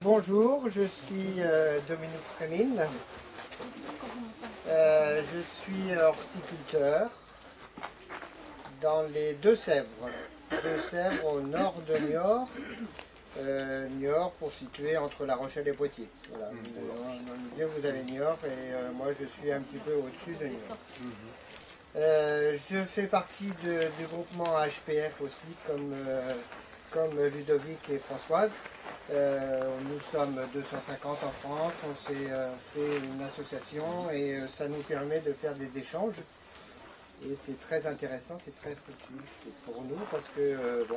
Bonjour, je suis Dominique Frémine. Je suis horticulteur dans les Deux-Sèvres. Deux-Sèvres au nord de Niort. Niort pour situer entre La Rochelle et Poitiers. Voilà. Dans le milieu vous avez Niort et moi je suis un petit peu au-dessus de Niort. Je fais partie du groupement HPF aussi comme Ludovic et Françoise. Nous sommes 250 en France, on s'est fait une association et ça nous permet de faire des échanges. Et c'est très intéressant, c'est très fructueux pour nous parce que bon,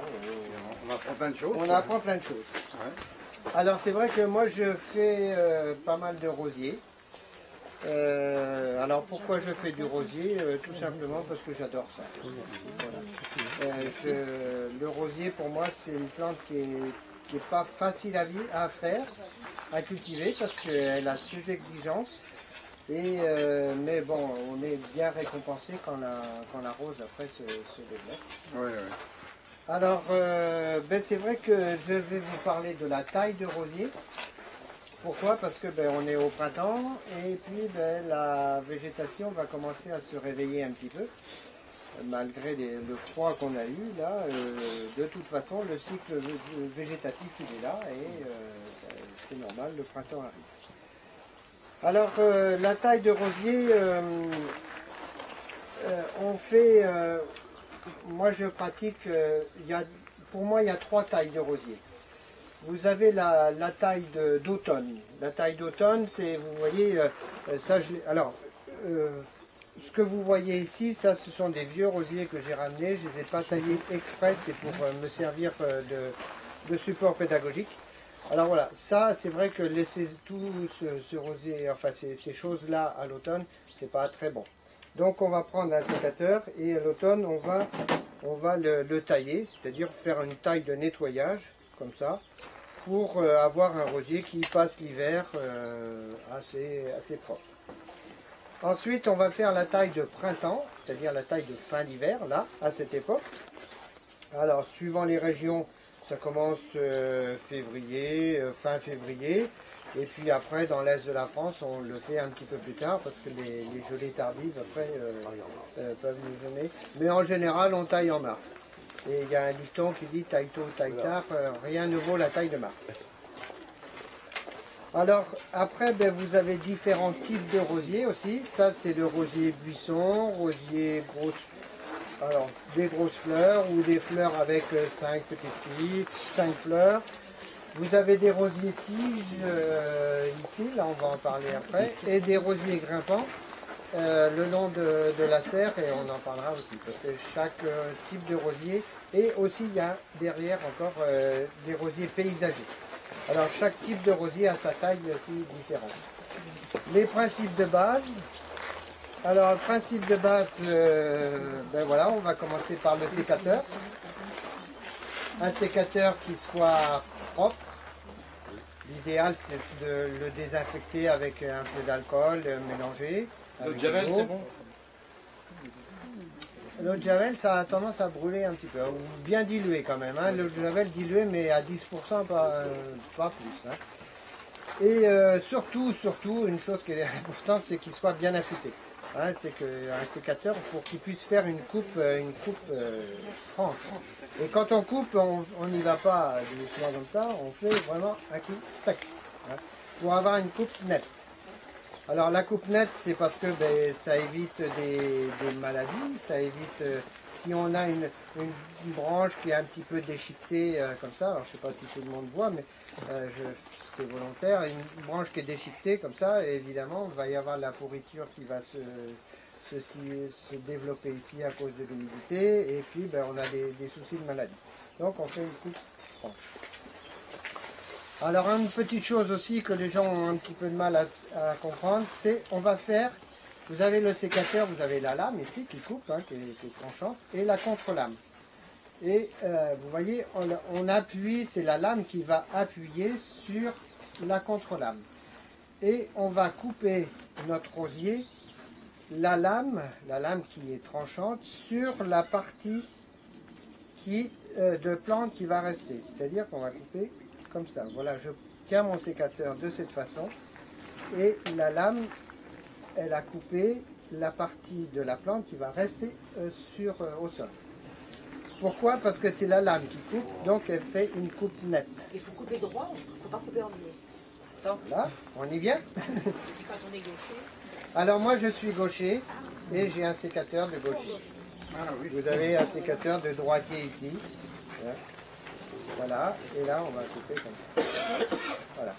on apprend plein de choses. On apprend plein de choses. Ouais. Alors c'est vrai que moi je fais pas mal de rosiers. Alors pourquoi je fais du rosier? Tout simplement parce que j'adore ça. Voilà. Le rosier pour moi c'est une plante qui n'est pas facile à faire, à cultiver parce qu'elle a ses exigences. Mais bon, on est bien récompensé quand la rose après se développe. Ouais, ouais. Alors c'est vrai que je vais vous parler de la taille de rosier. Pourquoi? Parce que on est au printemps et puis la végétation va commencer à se réveiller un petit peu. Malgré le froid qu'on a eu là, de toute façon le cycle végétatif il est là et c'est normal, le printemps arrive. Alors la taille de rosier, on fait, moi je pratique, pour moi il y a 3 tailles de rosier. Vous avez la taille d'automne. La taille d'automne, c'est, vous voyez, ça, ce que vous voyez ici, ça, ce sont des vieux rosiers que j'ai ramenés. Je ne les ai pas taillés exprès, c'est pour me servir de support pédagogique. Alors voilà, ça, c'est vrai que laisser tout ce rosier, enfin ces choses-là à l'automne, c'est pas très bon. Donc on va prendre un sécateur et à l'automne, on va le tailler, c'est-à-dire faire une taille de nettoyage, comme ça, pour avoir un rosier qui passe l'hiver assez propre. Ensuite, on va faire la taille de printemps, c'est-à-dire la taille de fin d'hiver, là, à cette époque. Alors, suivant les régions, ça commence février, fin février. Et puis après, dans l'est de la France, on le fait un petit peu plus tard, parce que les gelées tardives, après, peuvent nous gêner. Mais en général, on taille en mars. Et il y a un dicton qui dit taille tôt, taille tard, rien ne vaut la taille de mars. Alors après, vous avez différents types de rosiers aussi. Ça c'est le rosier buisson, rosier grosse, alors des grosses fleurs ou des fleurs avec 5 petites filles, 5 fleurs. Vous avez des rosiers tiges ici, là on va en parler après, et des rosiers grimpants. Le long de la serre et on en parlera aussi parce que chaque type de rosier et aussi il y a derrière encore des rosiers paysagers. Alors chaque type de rosier a sa taille aussi différente. Les principes de base. Alors le principe de base, voilà, on va commencer par le sécateur. Un sécateur qui soit propre. L'idéal c'est de le désinfecter avec un peu d'alcool mélangé. L'eau de Javel, c'est bon? L'eau de Javel, ça a tendance à brûler un petit peu, ou bien dilué quand même. Hein. L'eau de Javel dilué, mais à 10%, pas plus. Hein. Et surtout, une chose qui est importante, c'est qu'il soit bien affûté. Hein, c'est qu'un sécateur, pour qu'il puisse faire une coupe franche. Et quand on coupe, on n'y va pas doucement comme ça, on fait vraiment un coup tac, hein, pour avoir une coupe nette. Alors la coupe nette, c'est parce que ça évite des maladies, ça évite si on a une branche qui est un petit peu déchiquetée comme ça, alors je ne sais pas si tout le monde voit, mais c'est volontaire, une branche qui est déchiquetée comme ça, et évidemment il va y avoir de la pourriture qui va se développer ici à cause de l'humidité, et puis on a des soucis de maladie. Donc on fait une coupe franche. Alors une petite chose aussi que les gens ont un petit peu de mal à comprendre, c'est on va faire, vous avez le sécateur, vous avez la lame ici qui coupe, hein, qui est tranchante, et la contre-lame. Et vous voyez, on appuie, c'est la lame qui va appuyer sur la contre-lame. Et on va couper notre rosier, la lame qui est tranchante, sur la partie de plante qui va rester. C'est-à-dire qu'on va couper comme ça. Voilà, je tiens mon sécateur de cette façon et la lame, elle a coupé la partie de la plante qui va rester au sol. Pourquoi? Parce que c'est la lame qui coupe, donc elle fait une coupe nette. Il faut couper droit, il ne faut pas couper en biais. Là, on y vient. Quand on est gaucher. Alors moi je suis gaucher et j'ai un sécateur de gaucher. Ah oui. Vous avez un sécateur de droitier ici. Voilà, et là on va couper comme ça. Voilà.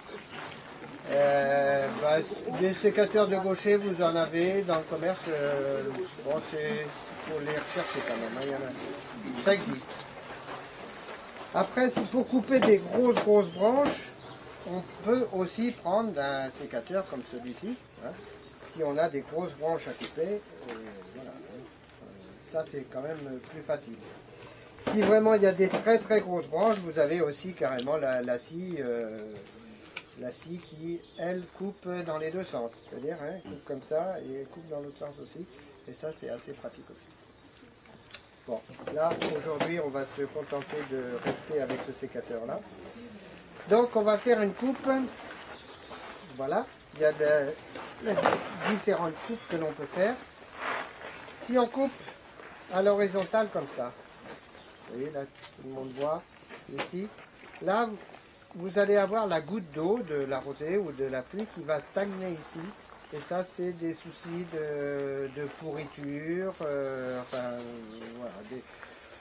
Des sécateurs de gaucher, vous en avez dans le commerce. Bon, c'est pour les rechercher quand même. Il y en a. Ça existe. Après, pour couper des grosses branches, on peut aussi prendre un sécateur comme celui-ci. Hein, si on a des grosses branches à couper, voilà, ça c'est quand même plus facile. Si vraiment il y a des très grosses branches, vous avez aussi carrément la scie qui, elle, coupe dans les deux sens. C'est-à-dire, hein, coupe comme ça et coupe dans l'autre sens aussi. Et ça, c'est assez pratique aussi. Bon, là, aujourd'hui, on va se contenter de rester avec ce sécateur-là. Donc, on va faire une coupe. Voilà, il y a différentes coupes que l'on peut faire. Si on coupe à l'horizontale comme ça, vous voyez, là, tout le monde voit ici. Là, vous allez avoir la goutte d'eau de la rosée ou de la pluie qui va stagner ici. Et ça, c'est des soucis de pourriture. Enfin, voilà,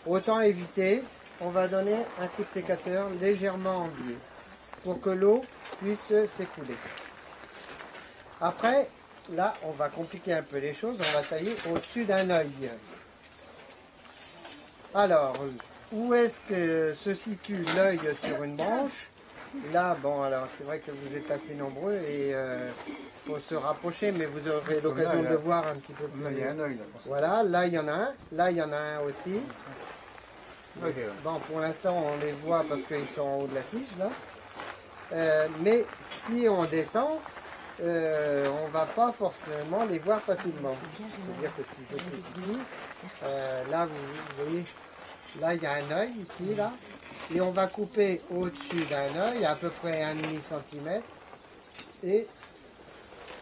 autant éviter. On va donner un coup de sécateur légèrement en biais pour que l'eau puisse s'écouler. Après, là, on va compliquer un peu les choses. On va tailler au-dessus d'un œil. Alors, où est-ce que se situe l'œil sur une branche? Là, bon, alors c'est vrai que vous êtes assez nombreux et il faut se rapprocher, mais vous aurez l'occasion de voir un petit peu plus. Là, il y a un œil là. Voilà, là il y en a un, là il y en a un aussi. Bon, pour l'instant on les voit parce qu'ils sont en haut de la fiche là. Mais si on descend, on ne va pas forcément les voir facilement. C'est-à-dire que si je clique ici, là vous voyez, là il y a un œil ici, là. Et on va couper au-dessus d'un œil, à peu près 1,5 cm, et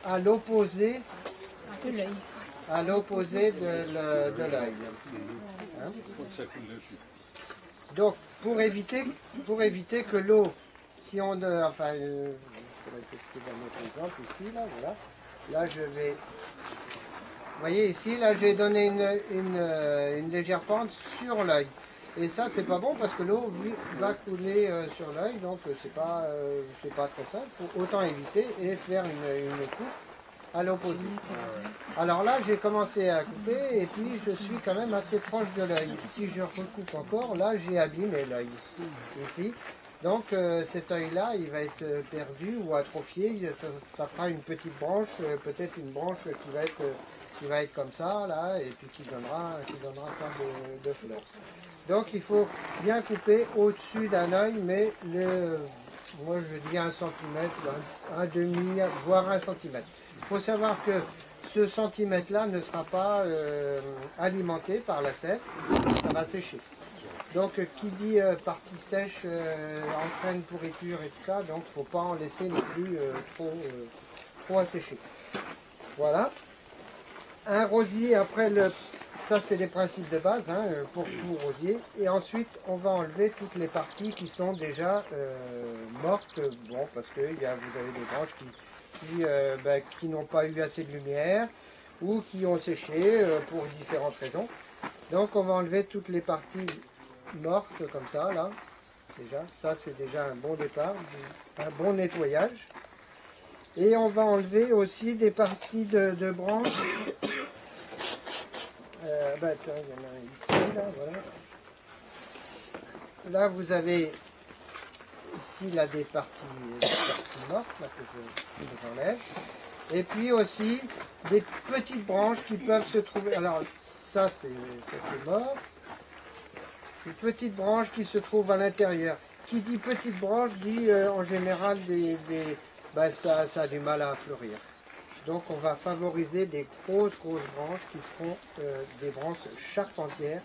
à l'opposé de l'œil. Hein? Donc, pour éviter que l'eau, si on... enfin, il faudrait que je trouve un autre exemple ici, là, voilà. Là, je vais... Vous voyez ici, là, j'ai donné une légère pente sur l'œil. Et ça, c'est pas bon parce que l'eau va couler sur l'œil, donc c'est pas très simple. Faut autant éviter et faire une coupe à l'opposé. Alors là, j'ai commencé à couper et puis je suis quand même assez proche de l'œil. Si je recoupe encore, là, j'ai abîmé l'œil ici. Donc cet œil-là, il va être perdu ou atrophié. Ça fera une petite branche, peut-être une branche qui va être comme ça, là, et puis qui donnera plein de fleurs. Donc il faut bien couper au-dessus d'un œil, mais moi je dis 1 cm, un demi, voire 1 cm. Il faut savoir que ce centimètre-là ne sera pas alimenté par la sève, ça va sécher. Donc qui dit partie sèche entraîne pourriture et tout ça, donc il ne faut pas en laisser non plus trop assécher. Voilà. Un rosier après ça c'est les principes de base hein, pour tout rosier. Et ensuite on va enlever toutes les parties qui sont déjà mortes. Bon, parce que vous avez des branches qui n'ont pas eu assez de lumière ou qui ont séché pour différentes raisons. Donc on va enlever toutes les parties mortes comme ça là. Déjà, ça c'est déjà un bon départ, un bon nettoyage. Et on va enlever aussi des parties de branches. Tiens, il y en a un ici, là, voilà. Là, vous avez ici là, des parties mortes là, que j'enlève. Et puis aussi des petites branches qui peuvent se trouver. Alors, ça c'est mort. Une petite branche qui se trouve à l'intérieur. Qui dit petite branche dit en général ça a du mal à fleurir. Donc on va favoriser des grosses branches qui seront des branches charpentières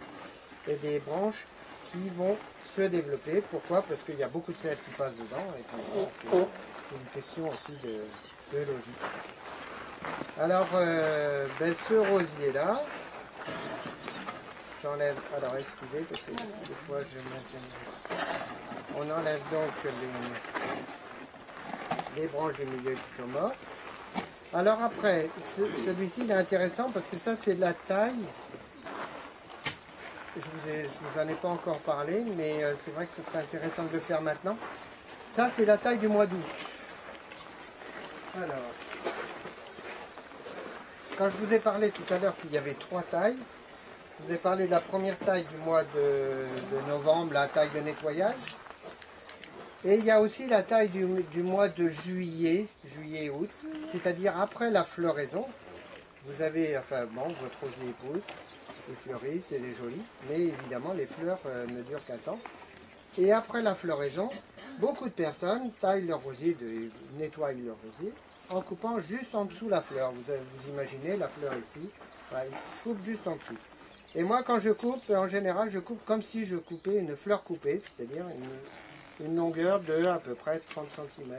et des branches qui vont se développer. Pourquoi? Parce qu'il y a beaucoup de sel qui passe dedans. Et puis, voilà, c'est une question aussi de logique. Alors, ce rosier-là, j'enlève. Alors, excusez, parce que des fois je maintiens. On enlève donc les branches du milieu qui sont mortes. Alors après, celui-ci il est intéressant parce que ça c'est de la taille. Je vous en ai pas encore parlé, mais c'est vrai que ce serait intéressant de le faire maintenant. Ça c'est la taille du mois d'août. Alors, quand je vous ai parlé tout à l'heure qu'il y avait 3 tailles, je vous ai parlé de la première taille du mois de novembre, la taille de nettoyage. Et il y a aussi la taille du mois de juillet, juillet-août, c'est-à-dire après la floraison. Vous avez, enfin bon, votre rosier pousse, il fleurit, c'est joli, mais évidemment les fleurs ne durent qu'un temps. Et après la floraison, beaucoup de personnes taillent leur rosier, nettoient leur rosier, en coupant juste en dessous la fleur. Vous imaginez la fleur ici, enfin, ils coupent juste en dessous. Et moi quand je coupe, en général je coupe comme si je coupais une fleur coupée, c'est-à-dire une longueur de à peu près 30 cm,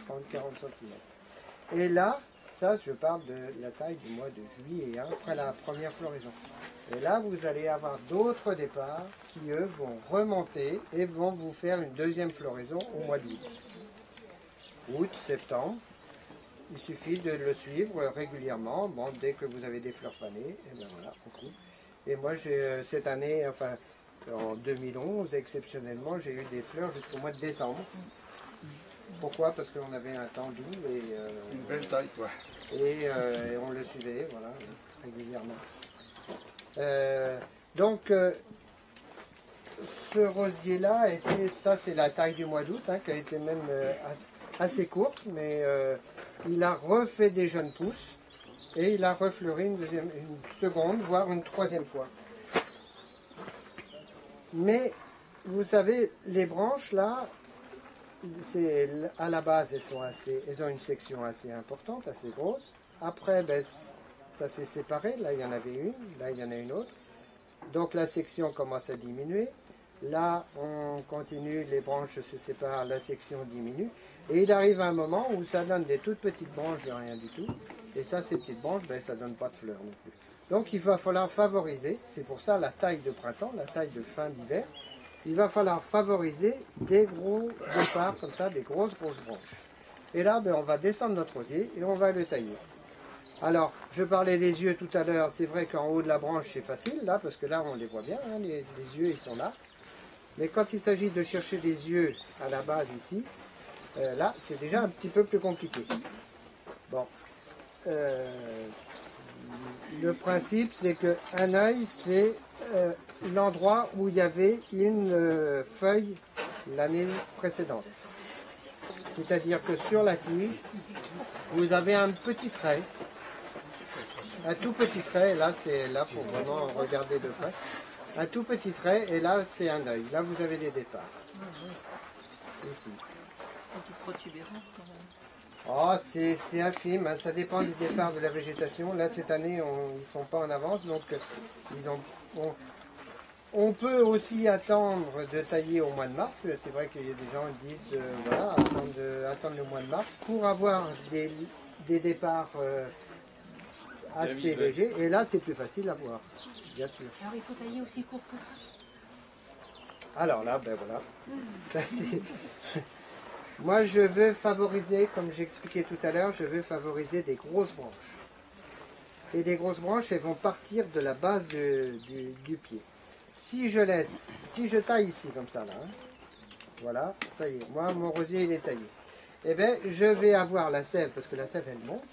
30-40 cm. Et là, ça je parle de la taille du mois de juillet, hein, après la première floraison. Et là vous allez avoir d'autres départs qui eux vont remonter et vont vous faire une deuxième floraison au mois d'août. Août, septembre. Il suffit de le suivre régulièrement. Bon, dès que vous avez des fleurs fanées, et bien voilà, on coupe. Et moi j'ai cette année, enfin en 2011, exceptionnellement, j'ai eu des fleurs jusqu'au mois de décembre. Pourquoi? Parce qu'on avait un temps doux et, Une belle taille, quoi. Et on le suivait, voilà, régulièrement. Donc, ce rosier-là, ça c'est la taille du mois d'août, hein, qui a été même assez courte, mais il a refait des jeunes pousses et il a refleuri une seconde, voire une troisième fois. Mais vous savez, les branches là, à la base elles ont une section assez importante, assez grosse. Après, ben, ça s'est séparé. Là, il y en avait une, là, il y en a une autre. Donc la section commence à diminuer. Là, on continue, les branches se séparent, la section diminue. Et il arrive un moment où ça donne des toutes petites branches de rien du tout. Et ça, ces petites branches, ben, ça ne donne pas de fleurs non plus. Donc il va falloir favoriser, c'est pour ça la taille de printemps, la taille de fin d'hiver, il va falloir favoriser des gros départs comme ça, des grosses branches. Et là, ben, on va descendre notre rosier et on va le tailler. Alors, je parlais des yeux tout à l'heure, c'est vrai qu'en haut de la branche c'est facile, là, parce que là on les voit bien, hein, les yeux ils sont là. Mais quand il s'agit de chercher des yeux à la base ici, là c'est déjà un petit peu plus compliqué. Bon. Le principe, c'est qu'un œil, c'est l'endroit où il y avait une feuille l'année précédente. C'est-à-dire que sur la tige, vous avez un petit trait, un tout petit trait, là c'est là pour vraiment regarder de près, un tout petit trait, et là c'est un œil. Là vous avez des départs. Ici. Une petite protubérance quand même. Oh, c'est infime, hein, ça dépend du départ de la végétation. Là, cette année, ils ne sont pas en avance, donc on peut aussi attendre de tailler au mois de mars. C'est vrai qu'il y a des gens qui disent, voilà, attendre le mois de mars pour avoir des départs assez légers. Et là, c'est plus facile à voir, bien sûr. Alors, il faut tailler aussi court que ça. Alors là, ben voilà. Ça, moi, je veux favoriser, comme j'expliquais tout à l'heure, je veux favoriser des grosses branches. Et des grosses branches, elles vont partir de la base du pied. Si je taille ici, comme ça, là, hein, voilà, ça y est, moi, mon rosier, il est taillé. Eh bien, je vais avoir la sève, parce que la sève, elle monte.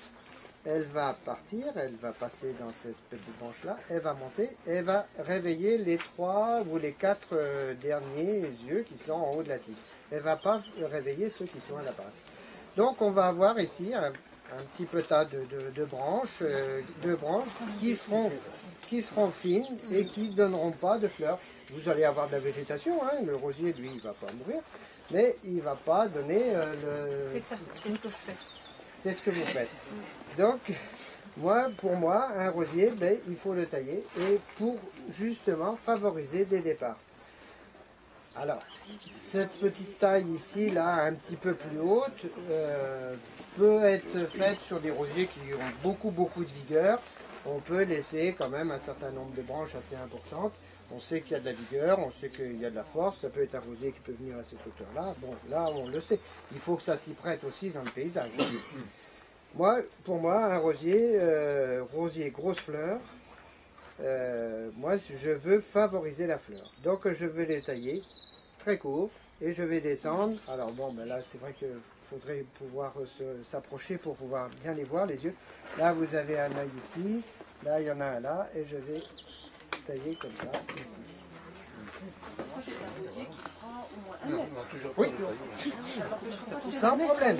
Elle va partir, elle va passer dans cette petite branche-là, elle va monter, elle va réveiller les 3 ou les 4 derniers yeux qui sont en haut de la tige. Elle ne va pas réveiller ceux qui sont à la base. Donc on va avoir ici un petit peu tas de branches qui seront fines et qui ne donneront pas de fleurs. Vous allez avoir de la végétation, hein, le rosier lui il ne va pas mourir, mais il ne va pas donner C'est ça, c'est ce que je fais. C'est ce que vous faites. Donc, pour moi, un rosier, ben, il faut le tailler et pour justement favoriser des départs. Alors, cette petite taille ici, là, un petit peu plus haute, peut être faite sur des rosiers qui ont beaucoup de vigueur. On peut laisser quand même un certain nombre de branches assez importantes. On sait qu'il y a de la vigueur, on sait qu'il y a de la force. Ça peut être un rosier qui peut venir à cette hauteur-là. Bon, là, on le sait. Il faut que ça s'y prête aussi dans le paysage. Pour moi, un rosier, rosier grosse fleur, moi, je veux favoriser la fleur. Donc, je veux les tailler très courts et je vais descendre. Alors bon, ben là, c'est vrai qu'il faudrait pouvoir s'approcher pour pouvoir bien les voir, les yeux. Là, vous avez un œil ici. Là, il y en a un là. Et je vais tailler comme ça, ici. Ça, c'est un rosier qui fera au moins 1 mètre. Oui, sans problème.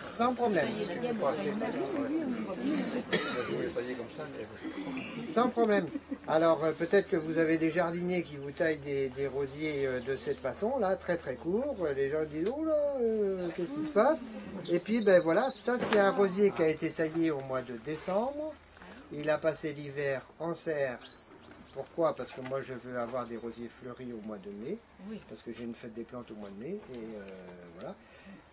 Sans problème. Sans problème. Alors peut-être que vous avez des jardiniers qui vous taillent des rosiers de cette façon, là, très courts. Les gens disent, oh là, qu'est-ce qui se passe? Et puis ben voilà, ça c'est un rosier qui a été taillé au mois de décembre. Il a passé l'hiver en serre. Pourquoi? Parce que moi je veux avoir des rosiers fleuris au mois de mai, parce que j'ai une fête des plantes au mois de mai, et voilà.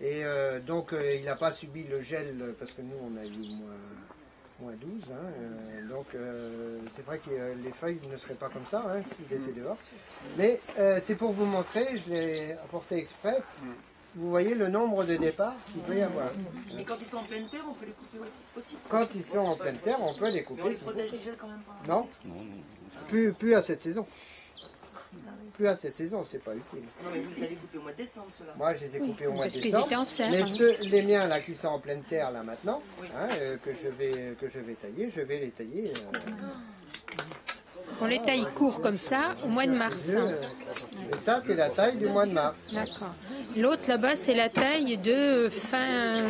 Et donc il n'a pas subi le gel, parce que nous on a eu moins 12, hein, donc c'est vrai que les feuilles ne seraient pas comme ça hein, s'il était dehors. Mais c'est pour vous montrer, je l'ai apporté exprès. Vous voyez le nombre de départs qu'il peut y avoir. Mais quand ils sont en pleine terre, on peut les couper aussi. Quand ils sont en pleine terre, on peut les couper. Mais on les protège du gel quand même pas. Non, plus à cette saison. Plus à cette saison, c'est pas utile. Non mais vous les avez coupés au mois de décembre ceux-là. Moi, je les ai coupés au mois de Parce qu'ils décembre. étaient en serre. Mais les miens là qui sont en pleine terre là maintenant, Oui. hein, que je vais tailler, je vais les tailler. On les taille court comme ça au mois de mars. Et ça, c'est la taille du mois de mars. D'accord. L'autre là-bas, c'est la taille de fin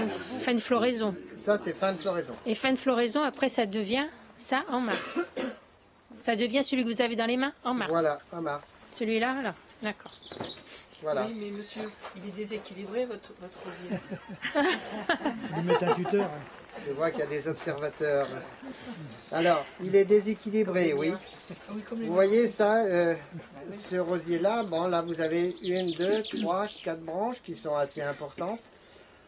de floraison. Ça, c'est fin de floraison. Et fin de floraison, après, ça devient ça en mars. Ça devient celui que vous avez dans les mains en mars. Voilà, en mars. Celui-là, là. D'accord. Voilà. Oui mais monsieur, il est déséquilibré votre rosier. Ils mettent un tuteur. Je vois qu'il y a des observateurs. Alors, il est déséquilibré, oui. Vous voyez ça, ce rosier-là, bon, là vous avez 1, 2, 3, 4 branches qui sont assez importantes.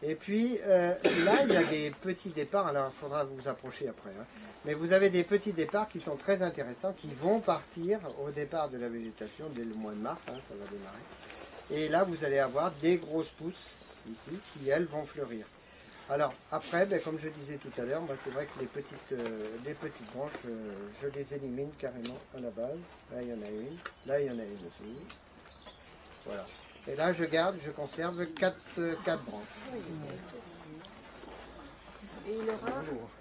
Et puis là, il y a des petits départs, alors il faudra vous approcher après. Hein. Mais vous avez des petits départs qui sont très intéressants, qui vont partir au départ de la végétation dès le mois de mars, hein, ça va démarrer. Et là, vous allez avoir des grosses pousses, ici, qui elles vont fleurir. Alors après, ben, comme je disais tout à l'heure, moi c'est vrai que les petites branches, je les élimine carrément à la base. Là il y en a une, là il y en a une aussi. Voilà. Et là je conserve 4 branches. Et il aura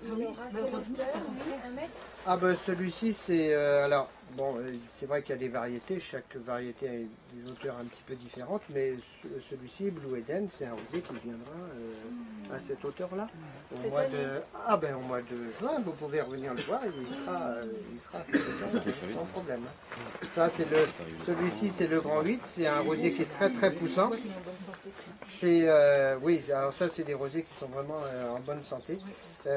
quelle hauteur, lui, 1 mètre? Ah ben celui-ci c'est alors bon c'est vrai qu'il y a des variétés, chaque variété a des hauteurs un petit peu différentes, mais celui-ci Blue Eden c'est un rosier qui viendra à cette hauteur là au mois de juin. Vous pouvez revenir le voir, il sera à cette hauteur sans problème. Ça c'est celui-ci c'est le grand 8, c'est un rosier qui est très poussant. C'est oui, alors ça c'est des rosiers qui sont vraiment en bonne santé.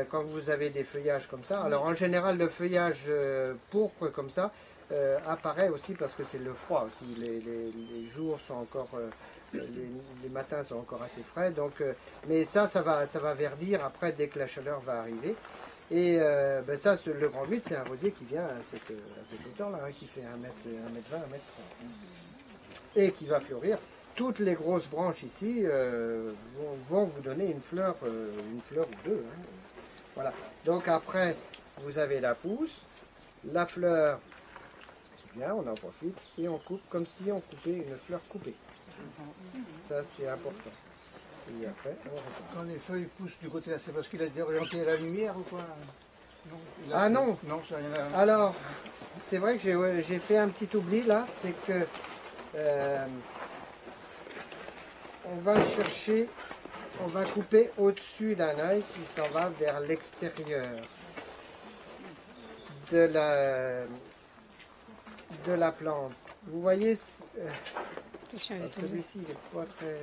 Quand vous avez des feuillages comme ça, alors en général le feuillage pourpre comme ça apparaît aussi parce que c'est le froid aussi. Les jours sont encore, les matins sont encore assez frais, donc mais ça va verdir après dès que la chaleur va arriver. Et ben ça, le grand 8, c'est un rosier qui vient à cette hauteur-là, hein, qui fait 1 mètre 20, 1 mètre 30. Et qui va fleurir. Toutes les grosses branches ici vont vous donner une fleur ou deux. Hein. Voilà. Donc après, vous avez la pousse, la fleur qui vient, on en profite, et on coupe comme si on coupait une fleur coupée. Ça, c'est important. Et après, on reprend. Quand les feuilles poussent du côté là, c'est parce qu'il a été orienté à la lumière ou quoi? Non, Ah non. Non, ça rien à... Alors, c'est vrai que j'ai fait un petit oubli là, c'est que on va chercher, on va couper au-dessus d'un œil qui s'en va vers l'extérieur de la plante. Vous voyez, Attention, il va tomber. celui-ci il est pas très...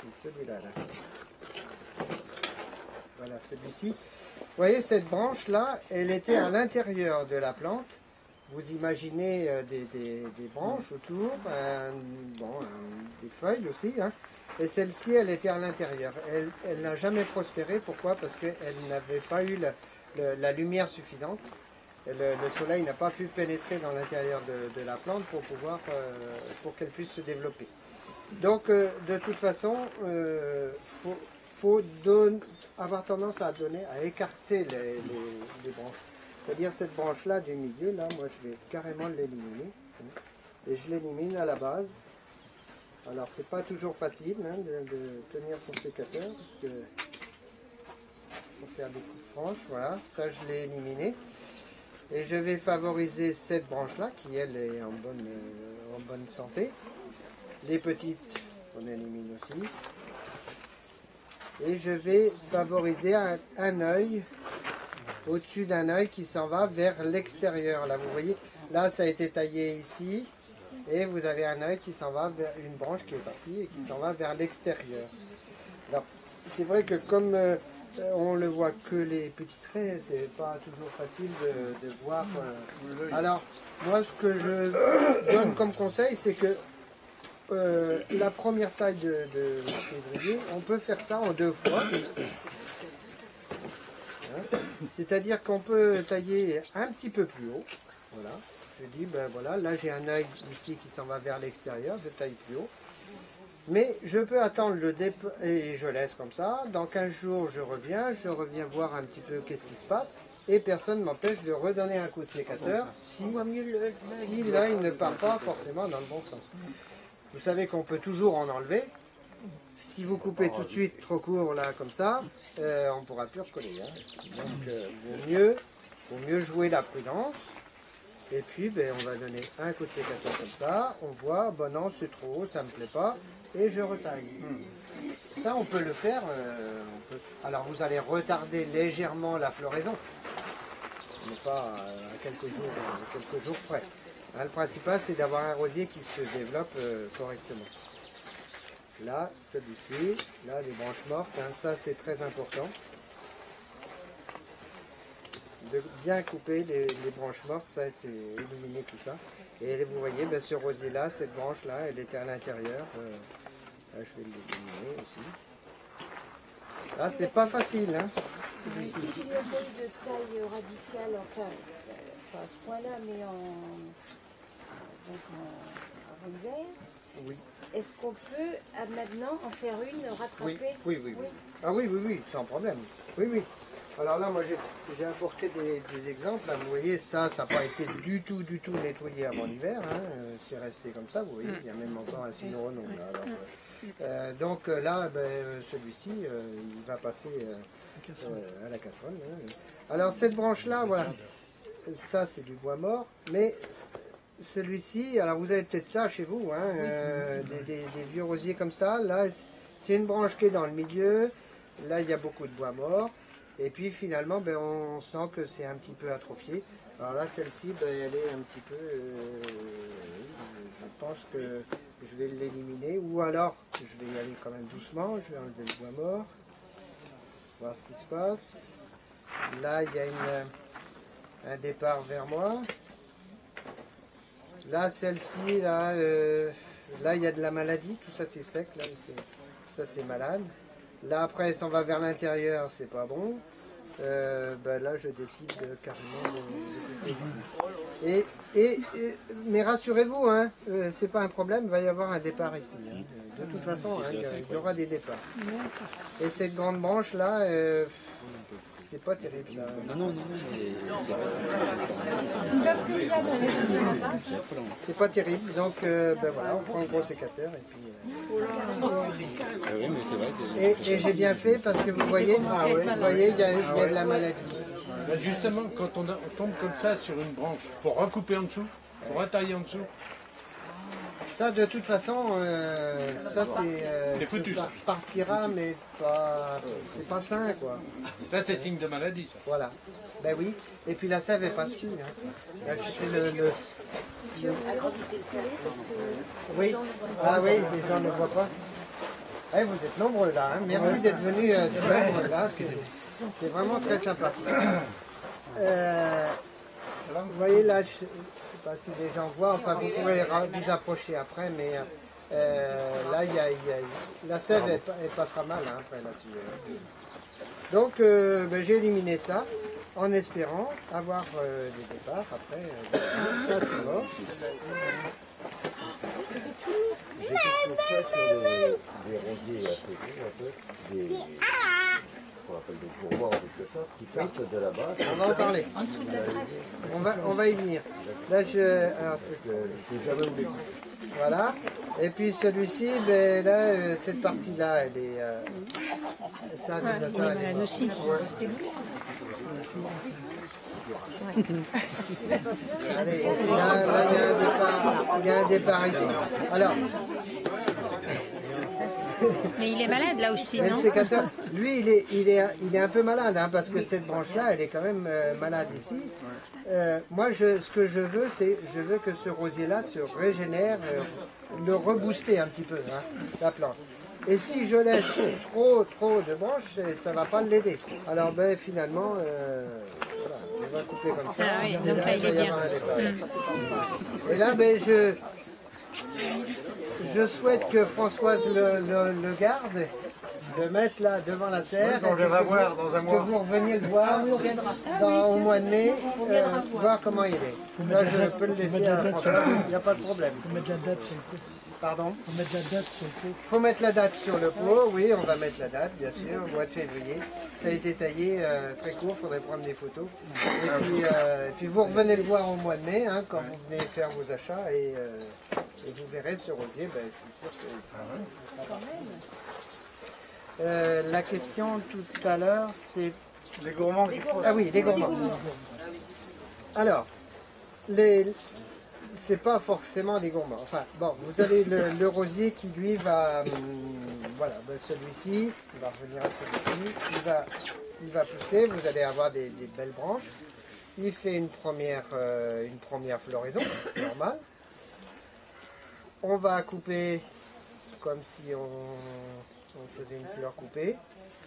Si, celui-là. Là. Voilà, celui-ci. Vous voyez, cette branche-là, elle était à l'intérieur de la plante. vous imaginez des branches autour, des feuilles aussi, hein. Et celle-ci, elle était à l'intérieur. Elle n'a jamais prospéré. Pourquoi? Parce qu'elle n'avait pas eu la lumière suffisante. Le soleil n'a pas pu pénétrer dans l'intérieur de la plante pour qu'elle puisse se développer. Donc, de toute façon, faut avoir tendance à écarter les branches. C'est-à-dire cette branche-là du milieu, là, moi je vais carrément l'éliminer. Et je l'élimine à la base. Alors, c'est pas toujours facile hein, de tenir son sécateur, parce que faut faire des petites franges. Voilà, ça je l'ai éliminé. Et je vais favoriser cette branche-là, qui elle est en bonne santé. Les petites, on élimine aussi. Et je vais favoriser un œil, au-dessus d'un œil qui s'en va vers l'extérieur. Là, vous voyez, là ça a été taillé ici. Et vous avez un œil qui s'en va vers une branche qui est partie et qui s'en va vers l'extérieur. Alors, c'est vrai que comme on ne voit que les petits traits, c'est pas toujours facile de voir. Alors, moi, ce que je donne comme conseil, c'est que la première taille de février, on peut faire ça en 2 fois. Hein, c'est-à-dire qu'on peut tailler un petit peu plus haut. Voilà. Je dis, ben voilà, là j'ai un œil ici qui s'en va vers l'extérieur, je taille plus haut. Mais je peux attendre le départ et je laisse comme ça. Dans 15 jours, je reviens voir un petit peu qu'est-ce qui se passe. Et personne ne m'empêche de redonner un coup de sécateur si l'œil ne part pas forcément dans le bon sens. Vous savez qu'on peut toujours en enlever. Si vous coupez tout de suite trop court là comme ça, on ne pourra plus recoller. Hein. Donc vaut mieux jouer la prudence. Et puis ben, on va donner un coup de sécateur comme ça, on voit, bon non c'est trop haut, ça me plaît pas, et je retaille. Ça on peut le faire, alors vous allez retarder légèrement la floraison, mais pas à quelques jours près. Hein, le principal c'est d'avoir un rosier qui se développe correctement. Là, celui-ci, là les branches mortes, hein, ça c'est très important. De bien couper les branches mortes, ça c'est éliminer tout ça. Et vous voyez, ben, ce rosier là, cette branche là, elle était à l'intérieur. Là, je vais l'éliminer aussi. Là, c'est pas facile. Hein, Si le deuil de taille radicale, enfin, pas à ce point-là, mais en revers, oui. Est-ce qu'on peut maintenant en faire une, rattraper? Oui. Ah oui, sans problème. Oui. Alors là, moi j'ai apporté des exemples. Là, vous voyez, ça n'a pas été du tout nettoyé avant l'hiver. Hein. C'est resté comme ça. Vous voyez, il y a même encore un cyanoron. Donc là, ben, celui-ci, il va passer à la casserole. Hein. Alors cette branche-là, voilà, ça c'est du bois mort. Mais celui-ci, alors vous avez peut-être ça chez vous, hein, des vieux rosiers comme ça. Là, c'est une branche qui est dans le milieu. Là, il y a beaucoup de bois mort. Et puis finalement, ben, on sent que c'est un petit peu atrophié. Alors là, celle-ci, ben, elle est un petit peu... je pense que je vais l'éliminer. Ou alors, je vais y aller quand même doucement. Je vais enlever le bois mort. Voir ce qui se passe. Là, il y a un départ vers moi. Là, celle-ci, là, il y a de la maladie. Tout ça, c'est sec. Là, ça, c'est malade. Là, après, ça va vers l'intérieur, c'est pas bon. Ben là, je décide carrément de couper ici. Mais rassurez-vous, hein, c'est pas un problème, il va y avoir un départ ici. Hein. De toute façon, hein, il y aura des départs. Et cette grande branche-là, c'est pas terrible. Ça. Non. C'est pas terrible, donc ben voilà, on prend un gros sécateur et puis... Oui, mais c'est vrai que... Et j'ai bien fait parce que vous voyez, il y a de la maladie. Là, justement, quand on tombe comme ça sur une branche, faut recouper en dessous, faut retailler en dessous. Ça, de toute façon, ça c'est foutu, ça ça. partira, mais pas, c'est pas sain, quoi. Ça, c'est signe de maladie, ça. Voilà. Ben oui. Et puis la sève, elle passe plus. Hein. Là, je fais Agrandissez le salé parce que oui. Ah oui, les gens ne voient pas. Eh, vous êtes nombreux là. Hein. Merci d'être venus là. C'est vraiment très sympa. Vous voyez là, je ne sais pas si les gens voient, enfin vous pourrez vous approcher après, mais là, la sève, elle passera mal hein, après là-dessus. Donc j'ai éliminé ça en espérant avoir des départs après. Ça c'est mort. J'ai quelque chose sur des rosiers assez gros, un peu, des, qu'on appelle des gourmands en quelque sorte, qui partent de là-bas. On va en parler. On va y venir. Là, alors, Je sais jamais où les couper. voilà. Et puis celui-ci, ben, là, cette partie-là, elle est. Ça, Ouais, déjà, il ça, est elle est malade morte. aussi. Allez, là, il y a un départ ici. Alors, Mais il est malade là aussi, le non? sécateur, lui, il est un peu malade, hein, parce que cette branche-là, elle est quand même malade ici. Moi, ce que je veux, c'est je veux que ce rosier-là se régénère, le rebooster un petit peu, hein, la plante. Et si je laisse trop de branches, ça ne va pas l'aider. Alors ben, finalement, voilà, on va couper comme ça. Ah oui, Et donc là, il va est y bien. avoir un départ. Et là, ben, je souhaite que Françoise le garde, le mette là devant la serre, Donc, et je vais que voir dans un que mois. vous reveniez le voir au mois de mai, voir comment il est. Là, je peux le laisser à Françoise, il n'y a pas de problème. Faut mettre la date sur le pot. Pardon? Faut mettre la date sur le pot. Faut mettre la date sur le pot, oui, on va mettre la date, bien sûr, au mois de février. Ça a été taillé très court, il faudrait prendre des photos. Et puis vous revenez le voir au mois de mai, hein, quand vous venez faire vos achats, et vous verrez ce rosier, ben, je suis sûr que ça va. La question tout à l'heure, c'est... Les gourmands. Ah oui, les gourmands. Alors, c'est pas forcément des gourmands. Enfin, bon, vous avez le rosier qui lui va, voilà, ben celui-ci, il va revenir à celui-ci, il va pousser, vous allez avoir des belles branches. Il fait une première floraison, normale. On va couper comme si on faisait une fleur coupée.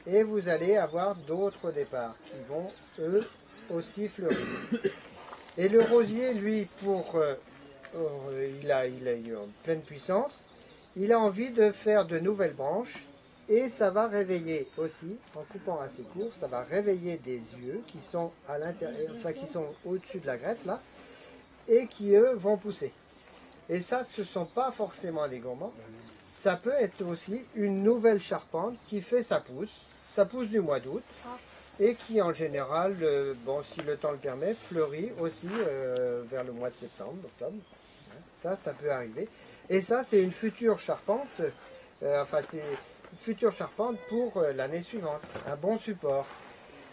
Et vous allez avoir d'autres départs qui vont, eux, aussi fleurir. Et le rosier, lui, il a eu en pleine puissance, il a envie de faire de nouvelles branches et ça va réveiller aussi, en coupant assez court, ça va réveiller des yeux qui sont à l'intérieur, enfin qui sont au-dessus de la greffe là, et qui eux vont pousser. Et ça, ce ne sont pas forcément des gourmands, ça peut être aussi une nouvelle charpente qui fait sa pousse du mois d'août, et qui en général, bon, si le temps le permet, fleurit aussi vers le mois de septembre, octobre. Ça peut arriver. Et ça, c'est une future charpente, c'est une future charpente pour l'année suivante, un bon support.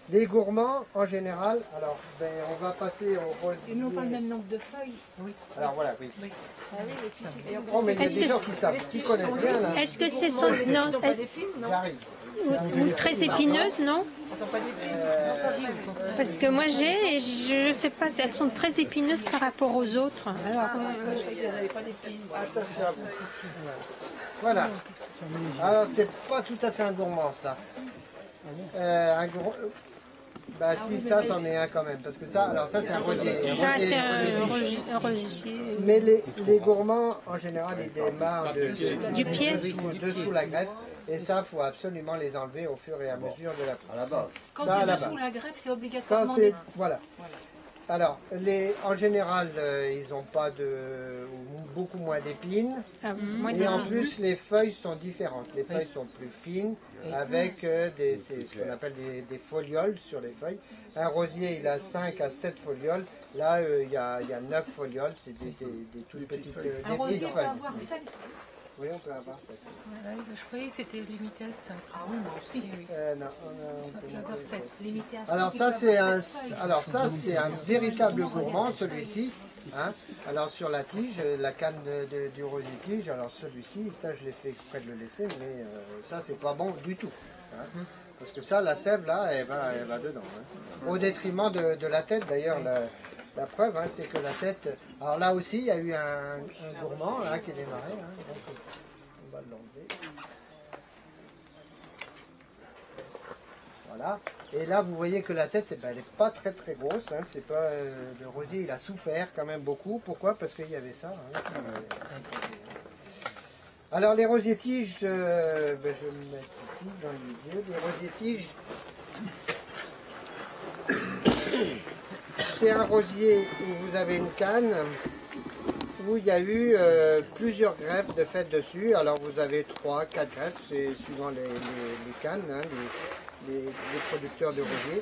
Les gourmands, en général, alors, ben, on va passer au rosier. Ils n'ont pas le même nombre de feuilles. Oui. Alors voilà, oui. Ah oui, et puis c'est... Oh, mais il y a Est-ce des que- gens qui savent, qui connaissent bien là. Est-ce que c'est son... Non, J'arrive. ou très épineuse, non? Parce que moi j'ai, et je sais pas, elles sont très épineuses par rapport aux autres. Alors, Attention. Voilà. Alors, c'est pas tout à fait un gourmand, ça. Un gourmand... Bah si, ça, c'en est un quand même. Parce que ça, alors ça, c'est un rosier. ça c'est un rosier. Mais les gourmands, en général, ils démarrent Du pied. dessous la greffe. Et ça, il faut absolument les enlever au fur et à mesure de la pousse. À la base. Quand Ça, c'est là-bas. dessous la greffe, c'est Ça, obligatoirement... c'est... Voilà. Alors, en général, ils n'ont pas beaucoup moins d'épines. Ah, moi, Et en plus, les feuilles sont différentes. Les feuilles sont plus fines, avec c'est ce qu'on appelle des folioles sur les feuilles. Un rosier, il a 5 à 7 folioles. Là, il y a 9 folioles. C'est des toutes petites Un des rosier petites peut feuilles. avoir 7. Oui, on peut avoir 7. Je croyais que c'était limité à 5. Ah oui, moi aussi, oui. Non, on peut Avoir monter 7. ça. Limité à Alors ça, c'est un véritable gourmand, celui-ci. Hein. Alors sur la tige, la canne du rosier tige, alors celui-ci, ça je l'ai fait exprès de le laisser, mais ça c'est pas bon du tout. Hein. Parce que ça, la sève là, elle va dedans. Hein. Au détriment de la tête d'ailleurs. La preuve, hein, c'est que la tête... Alors là aussi, il y a eu un gourmand là, qui est démarré. Hein, donc on va l'enlever. Voilà. Et là, vous voyez que la tête, eh ben, elle n'est pas très très grosse. Hein. C'est pas, le rosier, il a souffert quand même beaucoup. Pourquoi? Parce qu'il y avait ça. Hein. Alors les rosiers-tiges, ben, je vais me mettre ici dans le milieu. Les rosiers-tiges, c'est un rosier où vous avez une canne où il y a eu plusieurs greffes de fait dessus. Alors vous avez 3, 4 greffes, c'est suivant les cannes, hein, les producteurs de rosiers.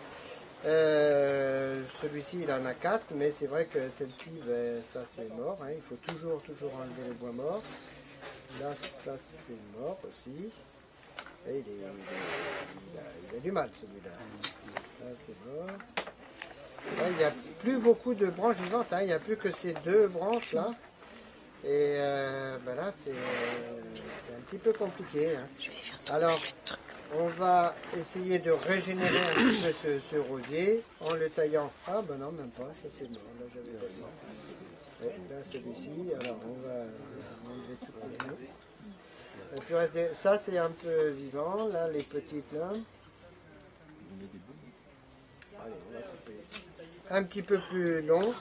Celui-ci il en a 4, mais c'est vrai que celle-ci, ben, ça c'est mort. Hein. Il faut toujours enlever le bois mort. Là, ça c'est mort aussi. Et il a du mal celui-là. Là c'est mort. Là, il n'y a plus beaucoup de branches vivantes, hein. Il n'y a plus que ces 2 branches là. Et ben là c'est un petit peu compliqué. Hein. Alors on va essayer de régénérer un petit peu ce rosier en le taillant. Ah ben non, même pas, ça c'est mort. Là j'avais pas mort. Là celui-ci, alors on va enlever tout le bout. Et puis rester, ça c'est un peu vivant, là les petites là. Allez, on va couper. Un petit peu plus long.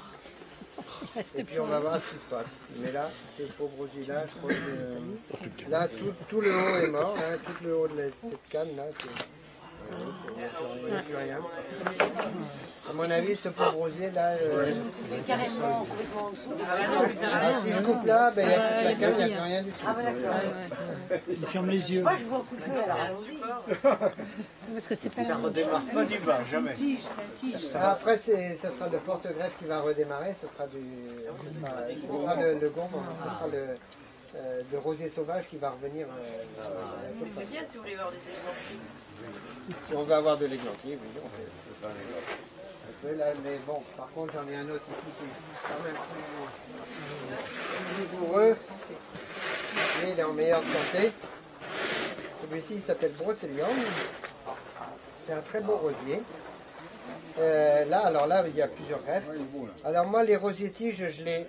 Et puis on va voir ce qui se passe. Mais là, ce pauvre rosier là, je crois que là tout le haut est mort, hein, tout le haut de cette canne là, il n'y a plus rien. À mon avis, ce pauvre rosier là, Il est carrément complètement en dessous. si je coupe là, ben, il n'y a plus la canne, il n'y a plus rien du tout. Ah, d'accord. Il ferme les yeux. Moi, je vois couper alors. Parce que c'est pas Ça redémarre pas du bas, jamais. Après, ça sera le porte-greffe qui va redémarrer, ce sera le gombe, ce sera le rosier sauvage qui va revenir. C'est bien si vous voulez voir des exemples. Si on veut avoir de l'églantier, oui, on fait. Un peu là, mais bon, par contre, j'en ai un autre ici qui est quand même plus vigoureux, mais il est en meilleure santé. Celui-ci, il s'appelle Brocéliande. C'est un très beau rosier. Alors là, il y a plusieurs greffes. Alors moi, les rosiers-tiges, je les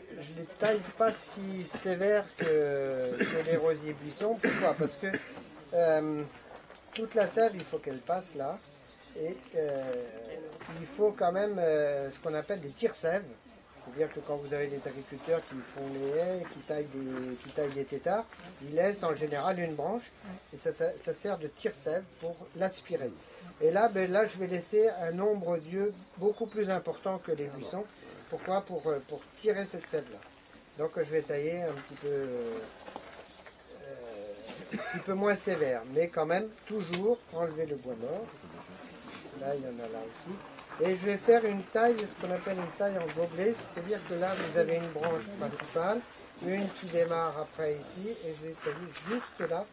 taille pas si sévères que les rosiers buissons. Pourquoi? Parce que toute la sève, il faut qu'elle passe là. Et il faut quand même ce qu'on appelle des tire-sèves. C'est-à-dire que quand vous avez des agriculteurs qui font les haies, qui taillent des têtards, ils laissent en général une branche et ça sert de tire-sève pour l'aspirer. Et là, ben, là, je vais laisser un nombre d'yeux beaucoup plus important que les buissons. Pourquoi? Pour tirer cette sève-là. Donc je vais tailler un petit peu moins sévère, mais quand même toujours enlever le bois mort. Là, il y en a là aussi. Et je vais faire une taille, ce qu'on appelle une taille en gobelet, c'est-à-dire que là, vous avez une branche principale, une qui démarre après ici, et je vais tailler juste là,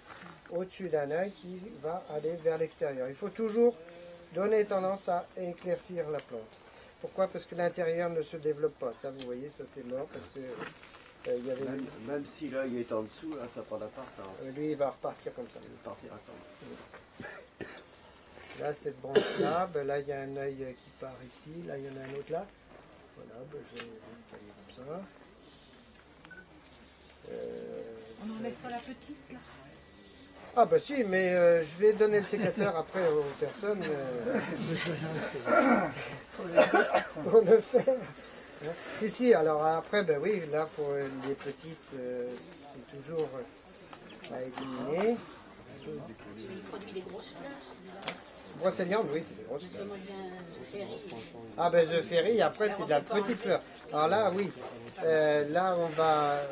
au-dessus d'un œil qui va aller vers l'extérieur. Il faut toujours donner tendance à éclaircir la plante. Pourquoi? Parce que l'intérieur ne se développe pas. Ça, vous voyez, ça c'est mort, parce que il y avait... Même si l'œil est en dessous, là, ça prend l'appart. Hein. lui, il va repartir comme ça. Il va partir à temps. Là, cette branche-là, ben là, il y a un œil qui part ici. Là, il y en a un autre là. Voilà, ben, je vais tailler comme ça. On n'enlève pas la petite là. Ah bah si, mais je vais donner le sécateur après aux personnes pour le faire. Hein. Si, alors après, ben oui, là, pour les petites, c'est toujours à éliminer. Il produit des grosses fleurs. Brocéliande, oui, c'est des grosses fleurs. Moi, je viens de Ferry. Ah ben de Ferry, après c'est de la petite fleur. Alors là, oui, là on va...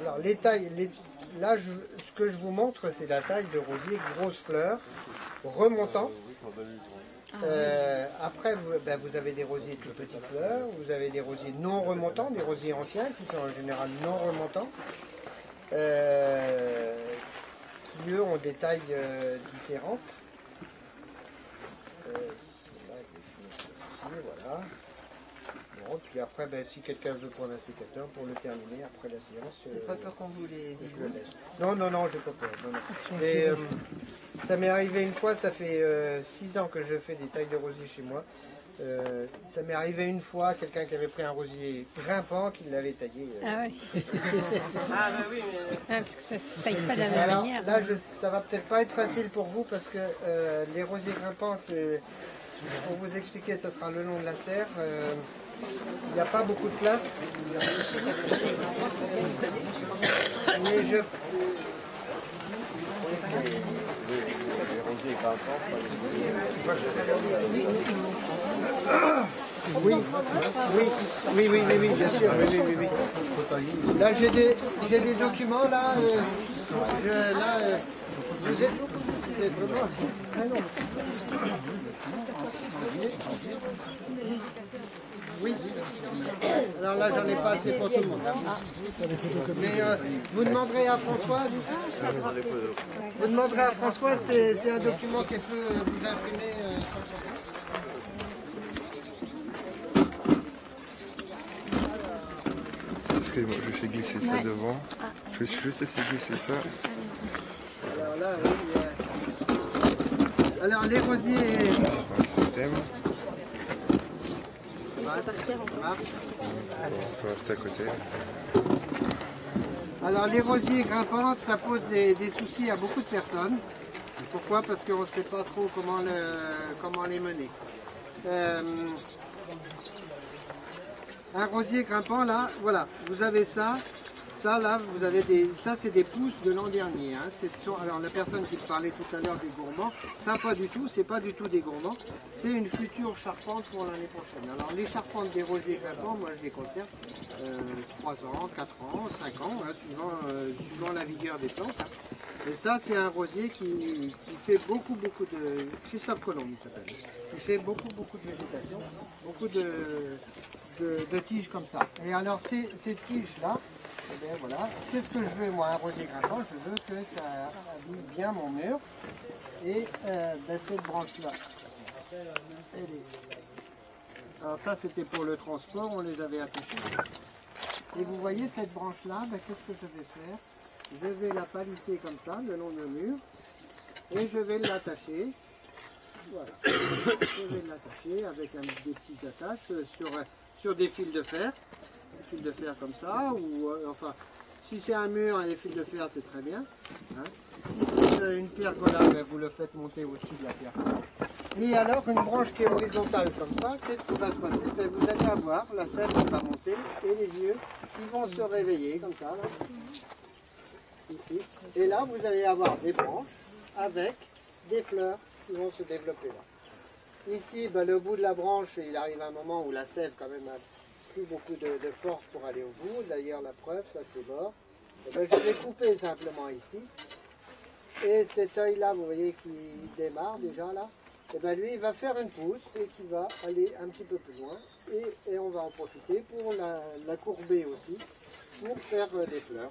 Alors les tailles, là ce que je vous montre, c'est la taille de rosier grosse fleur, remontant. Après, vous avez des rosiers tout petites fleurs, vous avez des rosiers non remontants, des rosiers anciens qui sont en général non remontants, qui eux ont des tailles différentes. Voilà. Bon, puis après, ben, si quelqu'un veut prendre un sécateur pour le terminer après la séance, Pas peur qu'on vous les je le laisse. Non, j'ai pas peur. Non. Mais, ça m'est arrivé une fois, ça fait 6 ans que je fais des tailles de rosier chez moi. Ça m'est arrivé une fois, quelqu'un qui avait pris un rosier grimpant, qui l'avait taillé. Ah oui. Ah bah oui, mais... Parce que ça ne se taille pas de la même Alors, manière. là, ça va peut-être pas être facile pour vous parce que les rosiers grimpants, pour vous expliquer, ça sera le long de la serre. Il n'y a pas beaucoup de place. Mais Les rosiers grimpants, oui, bien sûr. Oui. Là, j'ai des documents là. Vous êtes vraiment. Ah non. Oui. Alors là, j'en ai pas assez pour tout le monde. Mais vous demanderez à Françoise. Vous demanderez à Françoise, c'est un document qu'elle peut vous imprimer. Excusez-moi, je vais glisser ça devant. Je vais juste essayer de glisser ça. Alors là, oui. Alors les rosiers. Système. Ah. On peut rester à côté. Alors les rosiers grimpants, ça pose des soucis à beaucoup de personnes. Pourquoi? Parce qu'on ne sait pas trop comment les mener. Un rosier grimpant, là, voilà, vous avez ça. Ça, là, vous avez ça, c'est des pousses de l'an dernier. Hein. Alors, la personne qui parlait tout à l'heure des gourmands, ça, pas du tout, c'est pas du tout des gourmands. C'est une future charpente pour l'année prochaine. Alors, les charpentes des rosiers grimpants, moi, je les conserve 3 ans, 4 ans, 5 ans, hein, suivant la vigueur des plantes. Hein. Et ça, c'est un rosier qui fait beaucoup de... Christophe Colomb, il s'appelle. Qui fait beaucoup de végétation, beaucoup de tiges comme ça. Et alors, ces tiges-là, eh bien, voilà. Qu'est-ce que je veux, moi, un rosier grimpant? Je veux que ça habille bien mon mur. Et cette branche-là, alors ça, c'était pour le transport, on les avait attachés. Et vous voyez, cette branche-là, qu'est-ce que je vais faire? Je vais la palisser comme ça, le long du mur. Et je vais l'attacher. Voilà. Je vais l'attacher avec des petites attaches sur des fils de fer. Des fils de fer comme ça, ou enfin, si c'est un mur, les fils de fer, c'est très bien. Hein. Si c'est une pergola, vous le faites monter au-dessus de la pergola. Et alors, une branche qui est horizontale comme ça, qu'est-ce qui va se passer? Vous allez avoir la sève qui va monter et les yeux qui vont se réveiller comme ça, là. Ici. Et là, vous allez avoir des branches avec des fleurs qui vont se développer là. Ici, le bout de la branche, il arrive un moment où la sève quand même a plus beaucoup de force pour aller au bout. D'ailleurs, la preuve, ça c'est mort. Je vais couper simplement ici. Et cet œil-là, vous voyez, qui démarre déjà là, et lui, il va faire une pousse et qui va aller un petit peu plus loin. Et on va en profiter pour la courber aussi, pour faire des fleurs.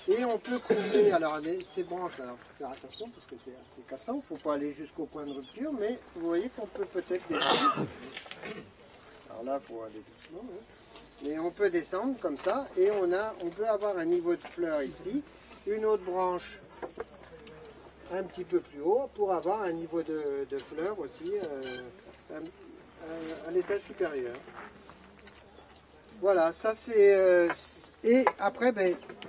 Et on peut courber, alors ces branches, alors faut faire attention parce que c'est assez cassant, il ne faut pas aller jusqu'au point de rupture, mais vous voyez qu'on peut peut-être descendre. Alors là, il faut aller doucement. Hein. Mais on peut descendre comme ça et on peut avoir un niveau de fleurs ici, une autre branche un petit peu plus haut pour avoir un niveau de fleurs aussi à l'étage supérieur. Voilà, ça c'est... et après,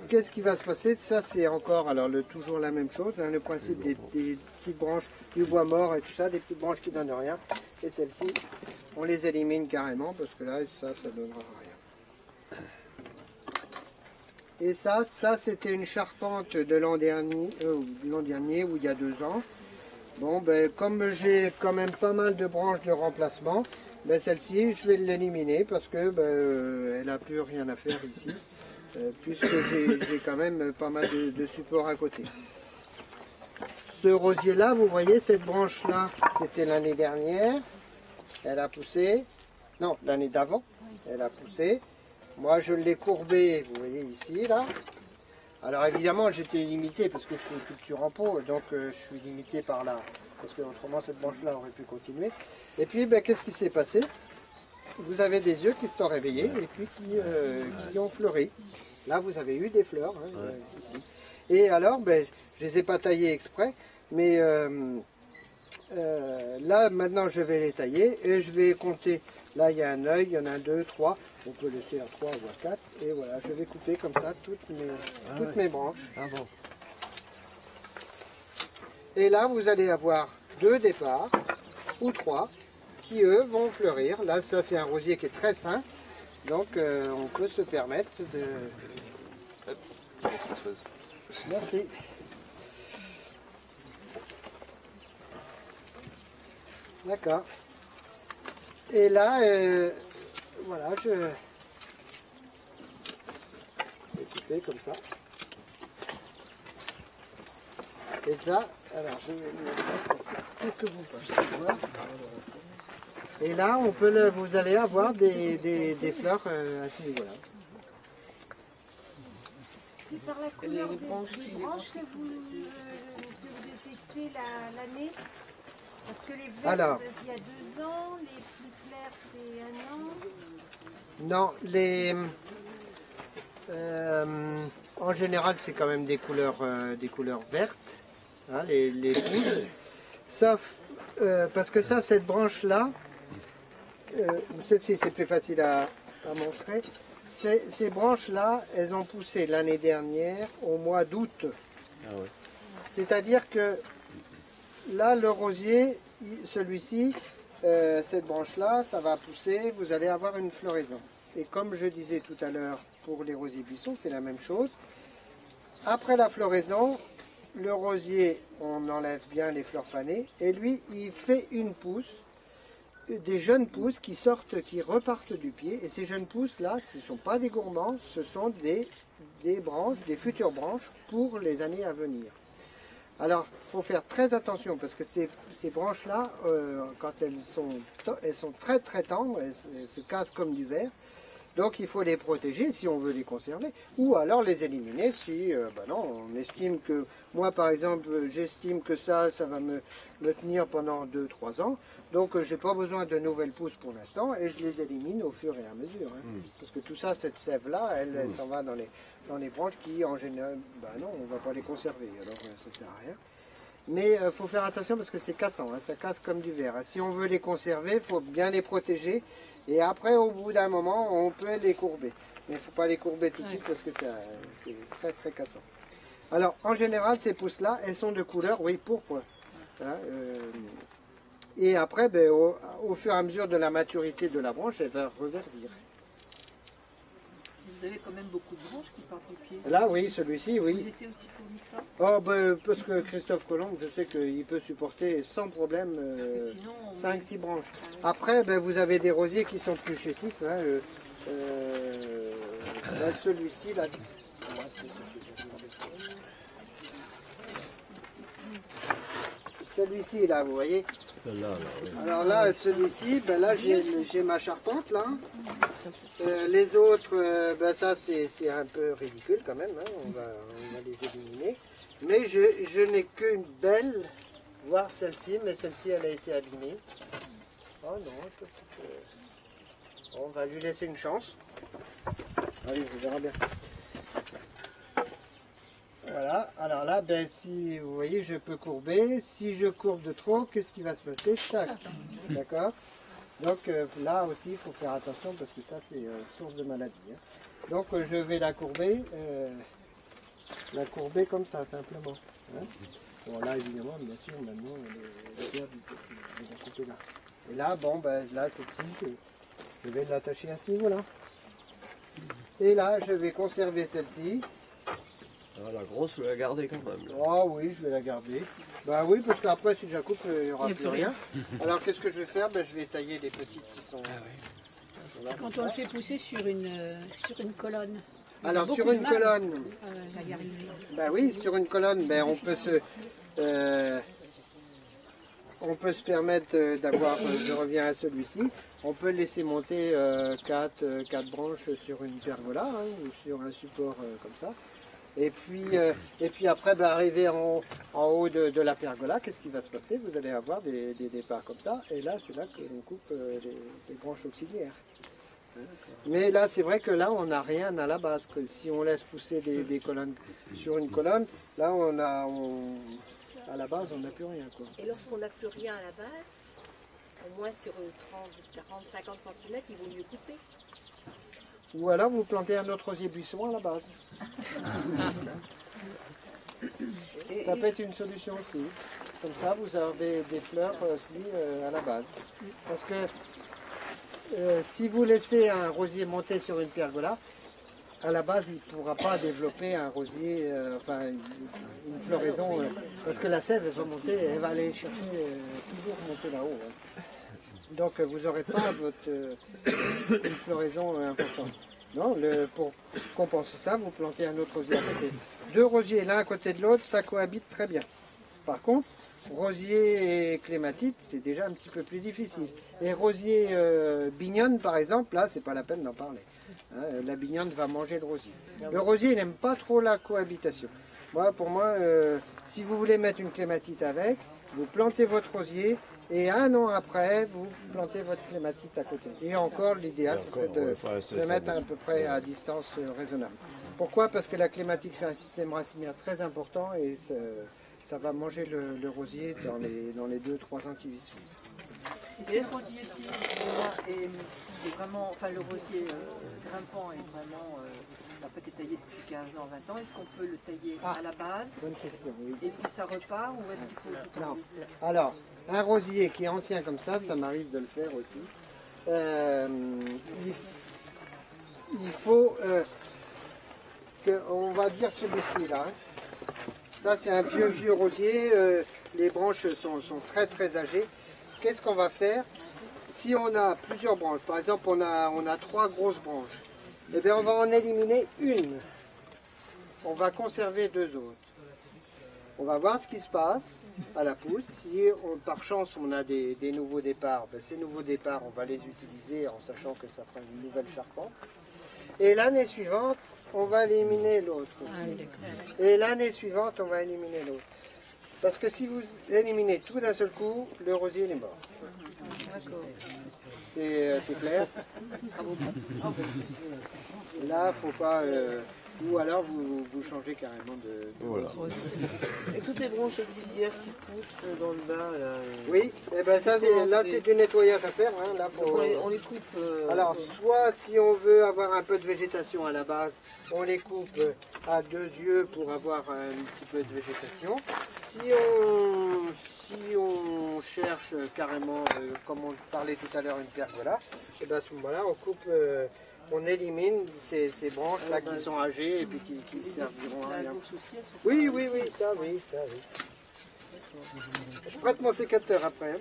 qu'est-ce qui va se passer? Ça c'est encore toujours la même chose, hein, le principe des petites branches du bois mort et tout ça, des petites branches qui ne donnent rien. Et celles-ci, on les élimine carrément parce que là, ça ne donnera rien. Et ça c'était une charpente de l'an dernier, ou il y a 2 ans. Bon, comme j'ai quand même pas mal de branches de remplacement, celle-ci, je vais l'éliminer parce que elle n'a plus rien à faire ici, puisque j'ai quand même pas mal de supports à côté. Ce rosier-là, vous voyez, cette branche-là, c'était l'année dernière. Elle a poussé. Non, l'année d'avant, elle a poussé. Moi, je l'ai courbé, vous voyez ici, là. Alors évidemment, j'étais limité parce que je suis culture en pot, donc je suis limité par là. Parce que autrement, cette branche-là aurait pu continuer. Et puis, qu'est-ce qui s'est passé? Vous avez des yeux qui se sont réveillés et puis qui ont fleuri. Là, vous avez eu des fleurs, hein, ici. Et alors, je ne les ai pas taillés exprès, mais là, maintenant, je vais les tailler et je vais compter. Là, il y a un œil, il y en a un, deux, trois. On peut laisser à 3 ou à 4. Et voilà, je vais couper comme ça toutes mes branches. Ah bon. Et là, vous allez avoir 2 départs, ou 3, qui eux vont fleurir. Là, ça, c'est un rosier qui est très sain. Donc, on peut se permettre de... Merci. D'accord. Et là, voilà, je vais couper comme ça. Et là, alors je vais le mettre pour que vous puissiez voir. Et là, on peut vous allez avoir des fleurs à ce niveau-là. C'est par la couleur des branches que vous détectez l'année. Parce que les verts, Alors, il y a 2 ans, les plus clairs, c'est 1 an. Non, en général, c'est quand même des couleurs vertes, hein, les pousses. Sauf parce que ça, cette branche-là, celle-ci, c'est plus facile à montrer. Ces branches-là, elles ont poussé l'année dernière au mois d'août. Ah ouais. C'est-à-dire que là, le rosier, celui-ci, cette branche-là, ça va pousser, vous allez avoir une floraison. Et comme je disais tout à l'heure, pour les rosiers buissons, c'est la même chose. Après la floraison, le rosier, on enlève bien les fleurs fanées, et lui, il fait une pousse, des jeunes pousses qui sortent, qui repartent du pied. Et ces jeunes pousses-là, ce ne sont pas des gourmands, ce sont des branches, des futures branches pour les années à venir. Alors, il faut faire très attention parce que ces branches-là, quand elles sont très très tendres, elles se cassent comme du verre. Donc il faut les protéger si on veut les conserver, ou alors les éliminer si, non, on estime que, moi par exemple, j'estime que ça va me tenir pendant 2-3 ans, donc j'ai pas besoin de nouvelles pousses pour l'instant, et je les élimine au fur et à mesure. Hein. Parce que tout ça, cette sève-là, elle s'en va dans les branches qui, en général, non, on va pas les conserver, alors ça sert à rien. Mais il faut faire attention parce que c'est cassant, hein, ça casse comme du verre. Si on veut les conserver, il faut bien les protéger. Et après, au bout d'un moment, on peut les courber. Mais il ne faut pas les courber tout de suite parce que c'est très très cassant. Alors, en général, ces pousses-là, elles sont de couleur, oui, pourpre. Hein, et après, au fur et à mesure de la maturité de la branche, elle va reverdir. Vous avez quand même beaucoup de branches qui partent du pied. Là, oui, celui-ci, oui. Vous laissez aussi fourni que ça? Oh, parce que Christophe Colomb, je sais qu'il peut supporter sans problème 5-6 branches. Après, vous avez des rosiers qui sont plus chétifs. Hein, celui-ci, là. Celui-ci, là, vous voyez. Alors là, celui-ci, là, j'ai ma charpente, là. Les autres, ça, c'est un peu ridicule quand même. Hein, on va les éliminer. Mais je n'ai qu'une belle, voire celle-ci, mais celle-ci, elle a été abîmée. Oh non, on va lui laisser une chance. Allez, on verra bien. Voilà, alors là, si vous voyez, je peux courber. Si je courbe de trop, qu'est-ce qui va se passer? Tac, d'accord. Donc là aussi, il faut faire attention parce que ça, c'est source de maladie. Hein. Donc je vais la courber comme ça, simplement. Hein. Bon, là, évidemment, bien sûr, maintenant, les pierres, je vais la couper là. Et là, là, celle-ci, je vais l'attacher à ce niveau-là. Et là, je vais conserver celle-ci. Ah, la grosse, je vais la garder quand même. Là. Oh oui, je vais la garder. Bah oui, parce qu'après, si je la coupe, il n'y aura plus rien. Alors, qu'est-ce que je vais faire? Je vais tailler les petites qui sont... Quand on le fait pousser sur une colonne. Alors, sur une colonne... Bah oui, sur une colonne, on peut se permettre d'avoir, je reviens à celui-ci, on peut laisser monter 4 branches sur une pergola, hein, ou sur un support comme ça. Et puis après, arriver en haut de la pergola, qu'est-ce qui va se passer? Vous allez avoir des départs comme ça, et là, c'est là que l'on coupe les branches auxiliaires. Mais là, c'est vrai que là, on n'a rien à la base. Que si on laisse pousser des colonnes sur une colonne, là, à la base, on n'a plus rien, quoi. Et lorsqu'on n'a plus rien à la base, au moins sur 30, 40, 50 cm, il vaut mieux couper. Ou alors vous plantez un autre rosier buisson à la base. Ça peut être une solution aussi. Comme ça, vous avez des fleurs aussi à la base. Parce que si vous laissez un rosier monter sur une pergola, à la base, il ne pourra pas développer un rosier, enfin une floraison, parce que la sève, elle va monter, elle va aller chercher, toujours monter là-haut. Hein. Donc vous n'aurez pas une floraison importante. Non, pour compenser ça, vous plantez un autre rosier à côté. Deux rosiers l'un à côté de l'autre, ça cohabite très bien. Par contre, rosier et clématite, c'est déjà un petit peu plus difficile. Et rosier bignonne, par exemple, là, c'est pas la peine d'en parler. Hein, la bignonne va manger le rosier. Le rosier, il n'aime pas trop la cohabitation. Pour moi, si vous voulez mettre une clématite avec, vous plantez votre rosier et un an après, vous plantez votre clématite à côté. Et encore, l'idéal, ce serait de mettre à peu près à distance raisonnable. Pourquoi? Parce que la clématite fait un système racinaire très important et ça va manger le rosier dans les 2-3 ans qui suivent. Et ce rosier est vraiment, enfin le rosier grimpant est vraiment, n'a pas été taillé depuis 15 ans, 20 ans. Est-ce qu'on peut le tailler à la base? Bonne question, oui. Et puis ça repart ou est-ce qu'il faut tout Non. Alors, un rosier qui est ancien comme ça m'arrive de le faire aussi. Il faut on va dire celui-ci là. Ça c'est un vieux rosier, les branches sont très très âgées. Qu'est-ce qu'on va faire? Si on a plusieurs branches, par exemple on a 3 grosses branches, eh bien on va en éliminer une. On va conserver 2 autres. On va voir ce qui se passe à la pousse. Si par chance on a des nouveaux départs, ben, ces nouveaux départs on va les utiliser en sachant que ça fera une nouvelle charpente. Et l'année suivante, on va éliminer l'autre. Et l'année suivante, on va éliminer l'autre. Parce que si vous éliminez tout d'un seul coup, le rosier il est mort. C'est clair. Là, faut pas. Ou alors vous changez carrément de. Voilà. Et toutes les branches auxiliaires qui poussent dans le bas. Là, oui, et ben ça, là c'est du nettoyage à faire. Hein, là, on les coupe. Alors, soit si on veut avoir un peu de végétation à la base, on les coupe à 2 yeux pour avoir un petit peu de végétation. Si on cherche carrément, comme on parlait tout à l'heure, une pergola, et ben à ce moment-là, on coupe. On élimine ces branches là qui sont âgées et puis qui serviront à rien. Oui. Je prête mon sécateur après. Hein.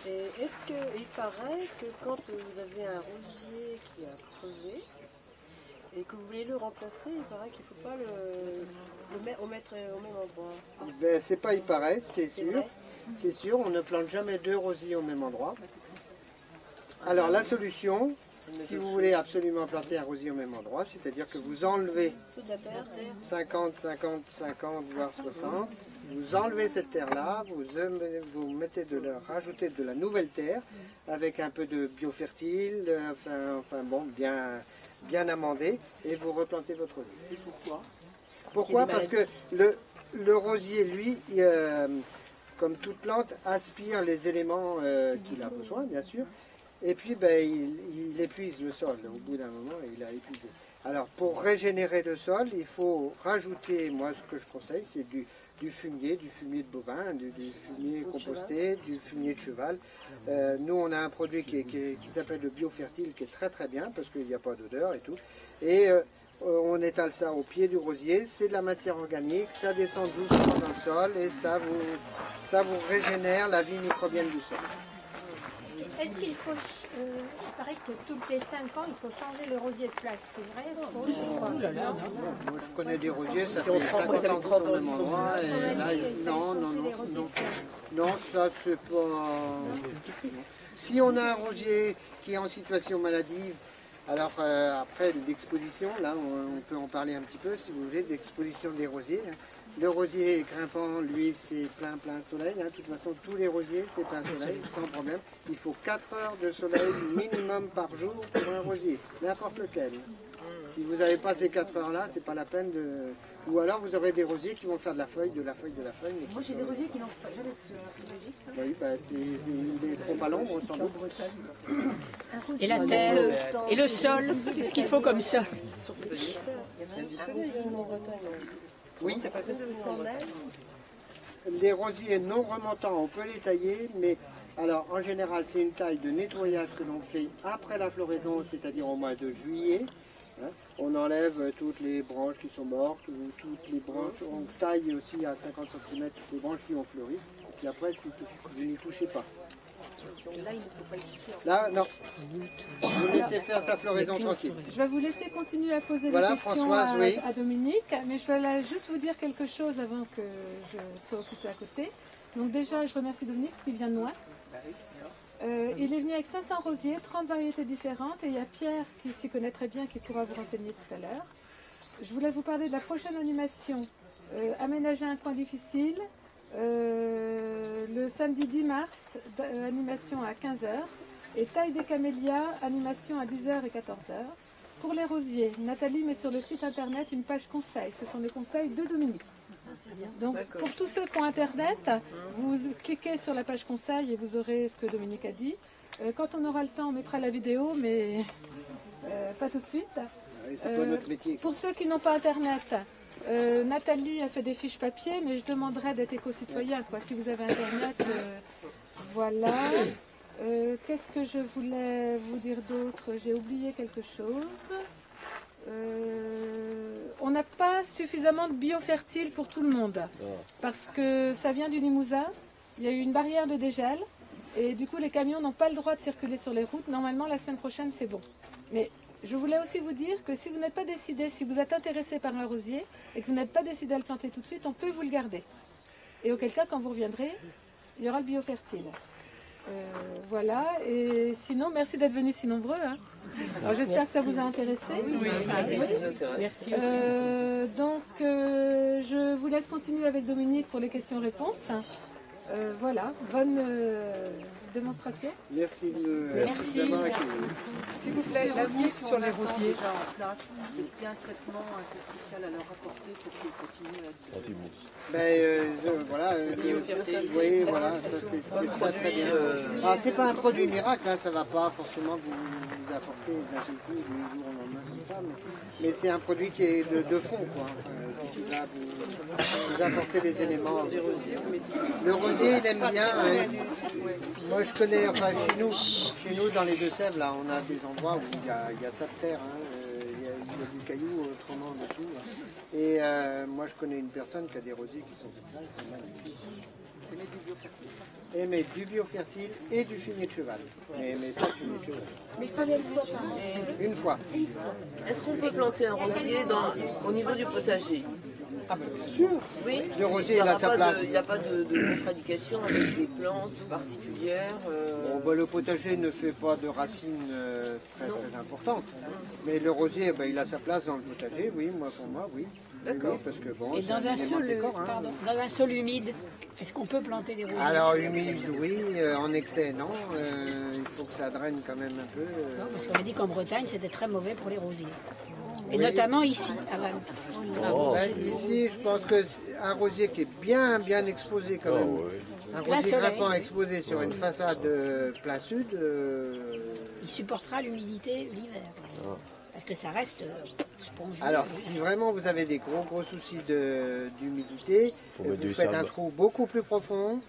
Et est-ce qu'il paraît que quand vous avez un rosier qui a crevé et que vous voulez le remplacer, il paraît qu'il ne faut pas le mettre au même endroit? Ben, c'est pas il paraît, c'est sûr. C'est sûr, on ne plante jamais 2 rosiers au même endroit. Alors la solution, si vous voulez absolument planter un rosier au même endroit, c'est-à-dire que vous enlevez 50, 50, 50, voire 60, vous enlevez cette terre-là, vous mettez rajoutez de la nouvelle terre avec un peu de biofertile, enfin bon, bien amendé, et vous replantez votre rosier. Pourquoi? Parce que le rosier, lui, comme toute plante, aspire les éléments qu'il a besoin, bien sûr. Et puis, ben, il épuise le sol. Au bout d'un moment, il a épuisé. Alors, pour régénérer le sol, il faut rajouter, moi, ce que je conseille, c'est du fumier de bovin, du fumier composté, du fumier de cheval. Nous, on a un produit qui s'appelle le biofertile, qui est très très bien, parce qu'il n'y a pas d'odeur et tout. Et on étale ça au pied du rosier, c'est de la matière organique, ça descend doucement dans le sol, et ça vous régénère la vie microbienne du sol. Est-ce qu'il faut, il paraît que toutes les 5 ans, il faut changer le rosier de place, c'est vrai? Moi je connais des rosiers, ça fait 50 ans qu'ils sont au même endroit, et là, non, ça c'est pas... Si on a un rosier qui est en situation maladive, alors après l'exposition, là on peut en parler un petit peu si vous voulez, d'exposition des rosiers. Le rosier grimpant, lui, c'est plein soleil. Hein. De toute façon, tous les rosiers, c'est plein soleil, sans problème. Il faut 4 heures de soleil minimum par jour pour un rosier, n'importe lequel. Si vous n'avez pas ces 4 heures-là, c'est pas la peine de... Ou alors vous aurez des rosiers qui vont faire de la feuille. Moi j'ai des rosiers qui n'ont pas jamais de logique. Oui, bah, c'est des trop à l'ombre, sans doute. Et la terre, et le sol, qu'est-ce qu'il faut comme ça? Oui, les rosiers non remontants, on peut les tailler, mais alors en général c'est une taille de nettoyage que l'on fait après la floraison, c'est-à-dire au mois de juillet. Hein. On enlève toutes les branches qui sont mortes, ou toutes les branches, on taille aussi à 50 cm les branches qui ont fleuri, et après vous n'y touchez pas. Là, il ne faut pas y toucher. Là, non. Vous laissez faire sa floraison tranquille. Je vais vous laisser continuer à poser Voilà, des questions Françoise, oui. à Dominique, mais je vais juste vous dire quelque chose avant que je sois occupée à côté. Donc déjà, je remercie Dominique parce qu'il vient de loin. Il est venu avec 500 rosiers, 30 variétés différentes, et il y a Pierre qui s'y connaît très bien, qui pourra vous renseigner tout à l'heure. Je voulais vous parler de la prochaine animation, Aménager un coin difficile, le samedi 10 mars, animation à 15h, et Taille des camélias, animation à 10h et 14h. Pour les rosiers, Nathalie met sur le site internet une page conseil, ce sont les conseils de Dominique. Donc pour tous ceux qui ont internet, vous cliquez sur la page conseil et vous aurez ce que Dominique a dit. Quand on aura le temps, on mettra la vidéo, mais pas tout de suite. C'est pas notre métier. Pour ceux qui n'ont pas internet, Nathalie a fait des fiches papier, mais je demanderai d'être éco-citoyen. Si vous avez internet, voilà. Qu'est-ce que je voulais vous dire d'autre? J'ai oublié quelque chose. On n'a pas suffisamment de biofertile pour tout le monde parce que ça vient du Limousin, il y a eu une barrière de dégel et du coup les camions n'ont pas le droit de circuler sur les routes. Normalement la semaine prochaine c'est bon. Mais je voulais aussi vous dire que si vous n'êtes pas décidé, si vous êtes intéressé par un rosier et que vous n'êtes pas décidé à le planter tout de suite, on peut vous le garder. Et auquel cas quand vous reviendrez, il y aura le biofertile. Voilà, et sinon, merci d'être venus si nombreux. Hein. Alors j'espère que ça vous a intéressé. Oui. Merci. Donc, je vous laisse continuer avec Dominique pour les questions-réponses. Voilà, bonne démonstration. Merci Merci. d'avoir accueilli. S'il vous plaît, la mousse sur les rosiers. Est-ce qu'il y a un traitement un peu spécial à leur apporter pour qu'ils continuent à être... Voilà, vous voyez, voilà, ça c'est très très bien. Alors, c'est pas un produit miracle, hein, ça va pas forcément vous apporter d'un seul coup, du jour au lendemain comme ça, mais c'est un produit qui est de fond, quoi. Qui va vous apporter les éléments. Le rosier, il aime bien. Hein. Moi, je connais, enfin, chez nous, dans les Deux-Sèvres, là, on a des endroits où il y a ça de terre. Hein. Il y a du caillou autrement dessous. Hein. Et moi, je connais une personne qui a des rosiers qui sont comme ça, c'est magnifique. Et mais du biofertile et du fumier de cheval. Mais ça, fumier de cheval. Mais ça vient une fois par an. Une fois. Est-ce qu'on peut planter un rosier au niveau du potager? Ah ben bien sûr. Oui. Le rosier, il a sa place. Il n'y a pas de contre-indication avec des plantes particulières. Bon, bah, le potager ne fait pas de racines très importantes. Mais le rosier, il a sa place dans le potager, oui, pour moi, oui. D'accord. Oui, parce que bon, Et dans un sol, dans un sol humide, est-ce qu'on peut planter des rosiers? Alors humide, oui, en excès, non. Il faut que ça draine quand même un peu. Non, parce qu'on a dit qu'en Bretagne, c'était très mauvais pour les rosiers. Et notamment ici, à Vannes. Ici, je pense qu'un rosier qui est bien exposé quand même, un rosier grimpant exposé sur une façade plein sud, il supportera l'humidité l'hiver. Parce que ça reste spongieux. Alors, si vraiment vous avez des gros soucis d'humidité, vous faites un trou beaucoup plus profond,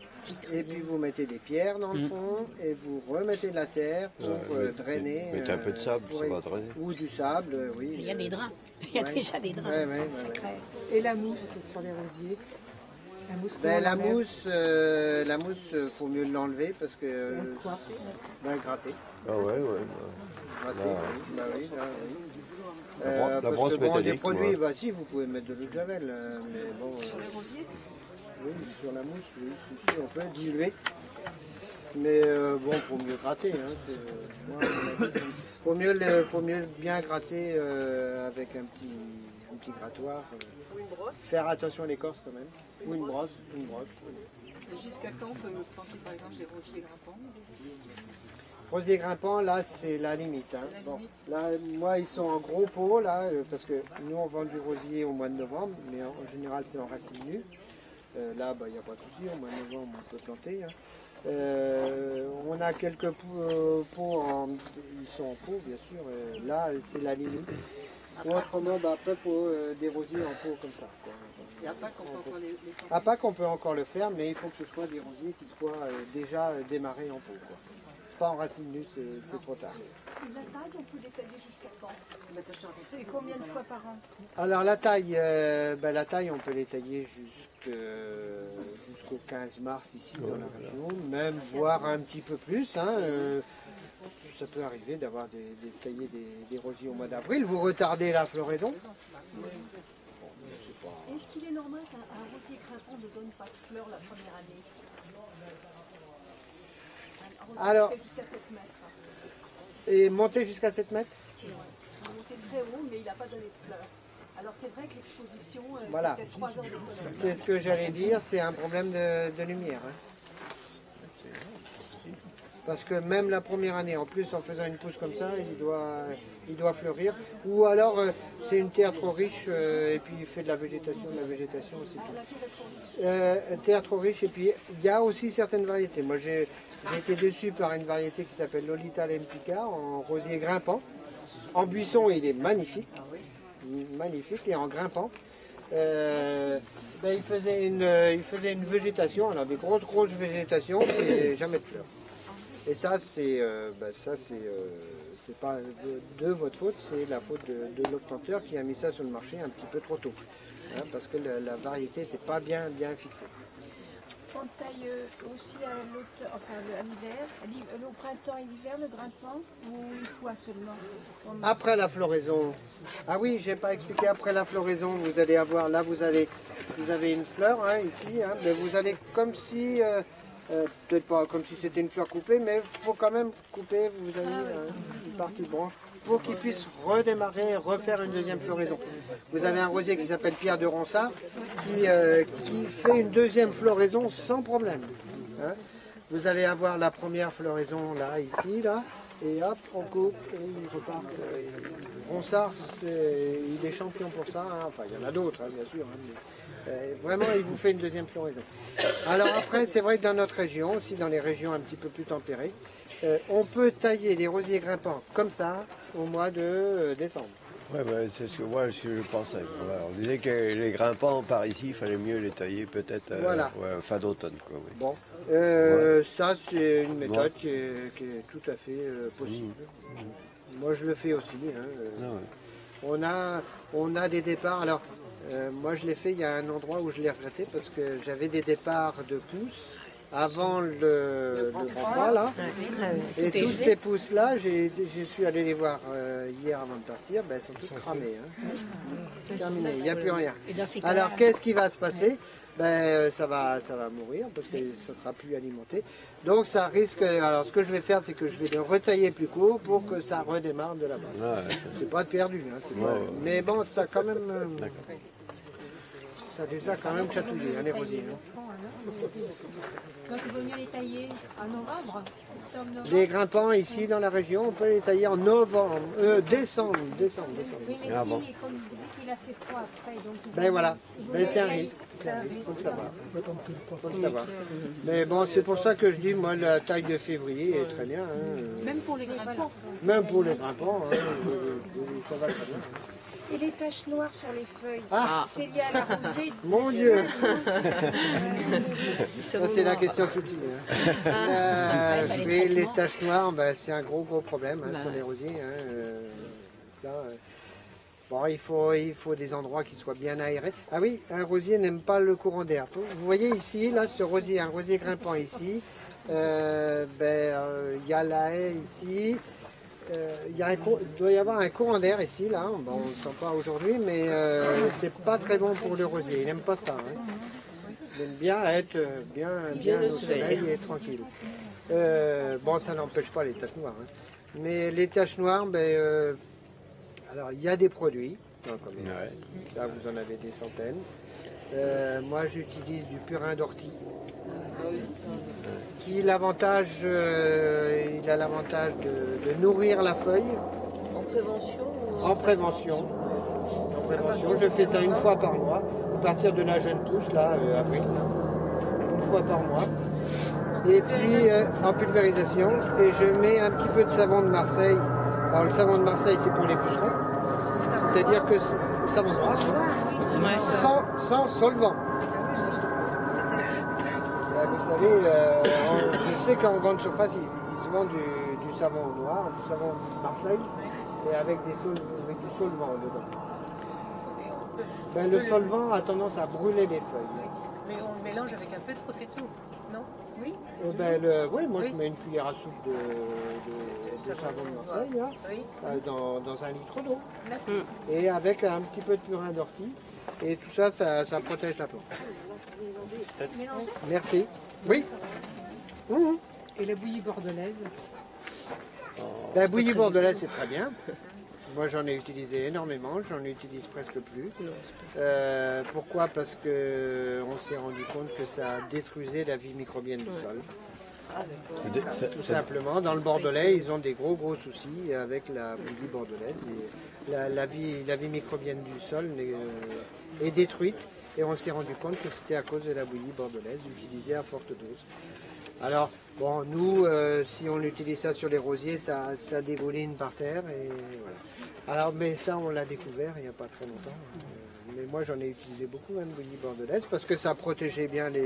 et puis vous mettez des pierres dans le fond, et vous remettez de la terre pour drainer. Mettez un peu de sable, ça va drainer. Ou du sable, oui. Il y a des drains. Il y a déjà des drains. Et la mousse sur les rosiers? La mousse, faut mieux l'enlever parce que... gratter. Ah ouais. Gratter, La brosse métallique. Des produits, si, vous pouvez mettre de l'eau de javel. Mais bon, sur les rosiers? Oui, sur la mousse, oui, si, on peut diluer. Mais faut mieux gratter. Faut mieux bien gratter avec un petit petit grattoir. Ou une brosse. Faire attention à l'écorce quand même. Ou une brosse. Oui. Et jusqu'à quand on peut planter par exemple des rosiers grimpants? Rosiers grimpants, là, c'est la limite. Hein. Bon, là, moi, ils sont en gros pot, là, parce que nous, on vend du rosier au mois de novembre, mais en général, c'est en racine nue. Là, il n'y a pas de souci, au mois de novembre, on peut planter. Hein. On a quelques pots, ils sont en pot, bien sûr. Là, c'est la limite. Ou autrement, après, il faut des rosiers en pot comme ça. Quoi. Et à Pâques, on peut encore les À Pâques, on peut encore le faire, mais il faut que ce soit des rosiers qui soient déjà démarrés en pot. Quoi. Pas en racine nue, c'est trop tard. La taille, on peut les tailler jusqu'à quand? Et combien de fois par an? Alors la taille, on peut les tailler jusqu'au 15 mars ici dans la région, même voire un petit peu plus. Hein, ça peut arriver d'avoir tailler des rosiers au mois d'avril. Vous retardez la floraison. Est-ce qu'il est normal qu'un rosier grimpant ne donne pas de fleurs la première année? Alors, Jusqu'à 7 mètres. Et monter jusqu'à 7 mètres? Il montait très haut, mais il n'a pas donné de fleurs. Alors c'est vrai que l'exposition, voilà. c'est peut-être 3 heures de soleil. C'est ce que j'allais dire, c'est un problème de lumière. Hein. Parce que même la première année, en plus en faisant une pousse comme ça, il doit fleurir. Ou alors c'est une terre trop riche et puis il fait de la végétation c'est tout. Terre trop riche et puis il y a aussi certaines variétés. Moi j'ai été déçu par une variété qui s'appelle Lolita Lempica en rosier grimpant. En buisson il est magnifique, et en grimpant. Il faisait une végétation, alors des grosses végétations et jamais de fleurs. Et ça, c'est pas de votre faute, c'est la faute de l'obtenteur qui a mis ça sur le marché un petit peu trop tôt, hein, parce que la variété n'était pas bien fixée. On taille aussi à l'hiver, au printemps et l'hiver, le grimpant, ou une fois seulement? Après la floraison, ah oui, j'ai pas expliqué, après la floraison, vous allez avoir, là vous avez une fleur, hein, ici, hein, mais vous allez comme si... peut-être pas comme si c'était une fleur coupée, mais il faut quand même couper, vous avez une partie de branche, pour qu'il puisse redémarrer, refaire une deuxième floraison. Vous avez un rosier qui s'appelle Pierre de Ronsard, qui fait une deuxième floraison sans problème. Hein. Vous allez avoir la première floraison là, ici, là, et hop, on coupe, et il repart. Ronsard, il est champion pour ça, hein. Enfin il y en a d'autres, hein, bien sûr. Hein, mais... vraiment, il vous fait une deuxième floraison. Alors après, c'est vrai que dans notre région, aussi dans les régions un petit peu plus tempérées, on peut tailler des rosiers grimpants comme ça au mois de décembre. Oui, c'est ce que moi je pensais. Voilà, on disait que les grimpants par ici, il fallait mieux les tailler peut-être fin d'automne. Oui. Bon, ça c'est une méthode qui est tout à fait possible. Moi je le fais aussi. Hein. On a des départs. Alors, moi je l'ai fait, il y a un endroit où je l'ai regretté parce que j'avais des départs de pousses avant le grand froid là. Et toutes ces pousses là, je suis allé les voir hier avant de partir, elles sont toutes cramées. Hein. Terminé, il n'y a plus rien. Alors qu'est-ce qui va se passer? Ça va mourir parce que ça ne sera plus alimenté. Donc ça risque. Alors ce que je vais faire, c'est que je vais le retailler plus court pour que ça redémarre de la base. C'est pas de perdu, hein, mais bon, ça quand même. Ça les a quand même chatouillés, hein, les rosiers. Hein. Donc il vaut mieux les tailler en novembre, octobre-novembre. Les grimpants ici dans la région, on peut les tailler en novembre, décembre. Oui, mais si, comme il a fait froid après, donc... Voilà, c'est un risque. Faut le savoir. Faut le savoir. Mais bon, c'est pour ça que je dis, moi, la taille de février est très bien. Hein. Même pour les grimpants. Même pour les grimpants, hein, ça va très bien. Et les taches noires sur les feuilles, c'est lié à la rosée? Mon Dieu. Ça c'est la question qui tue. Hein. Les taches noires, c'est un gros problème hein, sur les rosiers. Hein, bon, il faut des endroits qui soient bien aérés. Ah oui, un rosier n'aime pas le courant d'air. Vous voyez ici, là, ce rosier, un rosier grimpant ici. Il y a la haie ici. Il doit y avoir un courant d'air ici, là. Bon, on ne le sent pas aujourd'hui, mais c'est pas très bon pour le rosier. Il n'aime pas ça. Hein. Il aime bien être bien au soleil et tranquille. Bon, ça n'empêche pas les taches noires. Hein. Mais les taches noires, alors il y a des produits dans le commerce. Là, vous en avez des centaines. Moi, j'utilise du purin d'ortie. Qui l'avantage, il a l'avantage de nourrir la feuille. En prévention En prévention. En prévention. Je fais ça une fois par mois, à partir de la jeune pousse, là, avril. Une fois par mois. Et puis en pulvérisation, et je mets un petit peu de savon de Marseille. Alors le savon de Marseille, c'est pour les pucerons. C'est-à-dire que le savon noir, sans solvant. Vous savez, je sais qu'en grande surface, ils se vendent du savon noir, du savon de Marseille, et avec du solvant dedans. Ben, le solvant a tendance à brûler les feuilles. Mais on le mélange avec un peu de procéto, non? Oui. Oui, moi je mets une cuillère à soupe de savon de Marseille là, dans un litre d'eau. Et avec un petit peu de purin d'ortie. Et tout ça, ça protège la plante. Merci. Oui. Et la bouillie bordelaise? La bouillie bordelaise, c'est très bien. Moi, j'en ai utilisé énormément, j'en utilise presque plus. Pourquoi? Parce qu'on s'est rendu compte que ça détruisait la vie microbienne du sol. Tout simplement, dans le Bordelais, ils ont des gros soucis avec la bouillie bordelaise. Et la vie microbienne du sol est détruite. Et on s'est rendu compte que c'était à cause de la bouillie bordelaise utilisée à forte dose. Alors, bon, nous, si on utilise ça sur les rosiers, ça dégouline par terre. Et voilà. Alors, mais ça, on l'a découvert il n'y a pas très longtemps. Mais moi, j'en ai utilisé beaucoup, une bouillie bordelaise, parce que ça protégeait bien la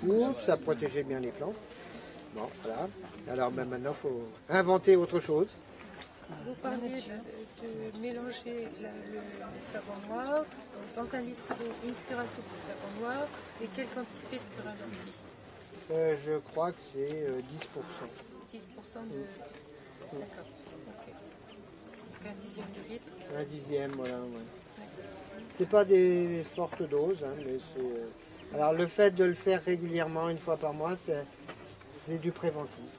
coupe, ça protégeait bien les plantes. Bon, voilà. Alors, maintenant, il faut inventer autre chose. Vous parliez de mélanger le savon noir dans un litre d'eau, une cuillère à soupe de savon noir et quelle quantité de purin d'ortie? Je crois que c'est 10%. 10% de... D'accord. Okay. Donc un dixième de litre. Un dixième, voilà. Ouais. C'est pas des fortes doses, hein, mais c'est... Alors le fait de le faire régulièrement, une fois par mois, c'est du préventif.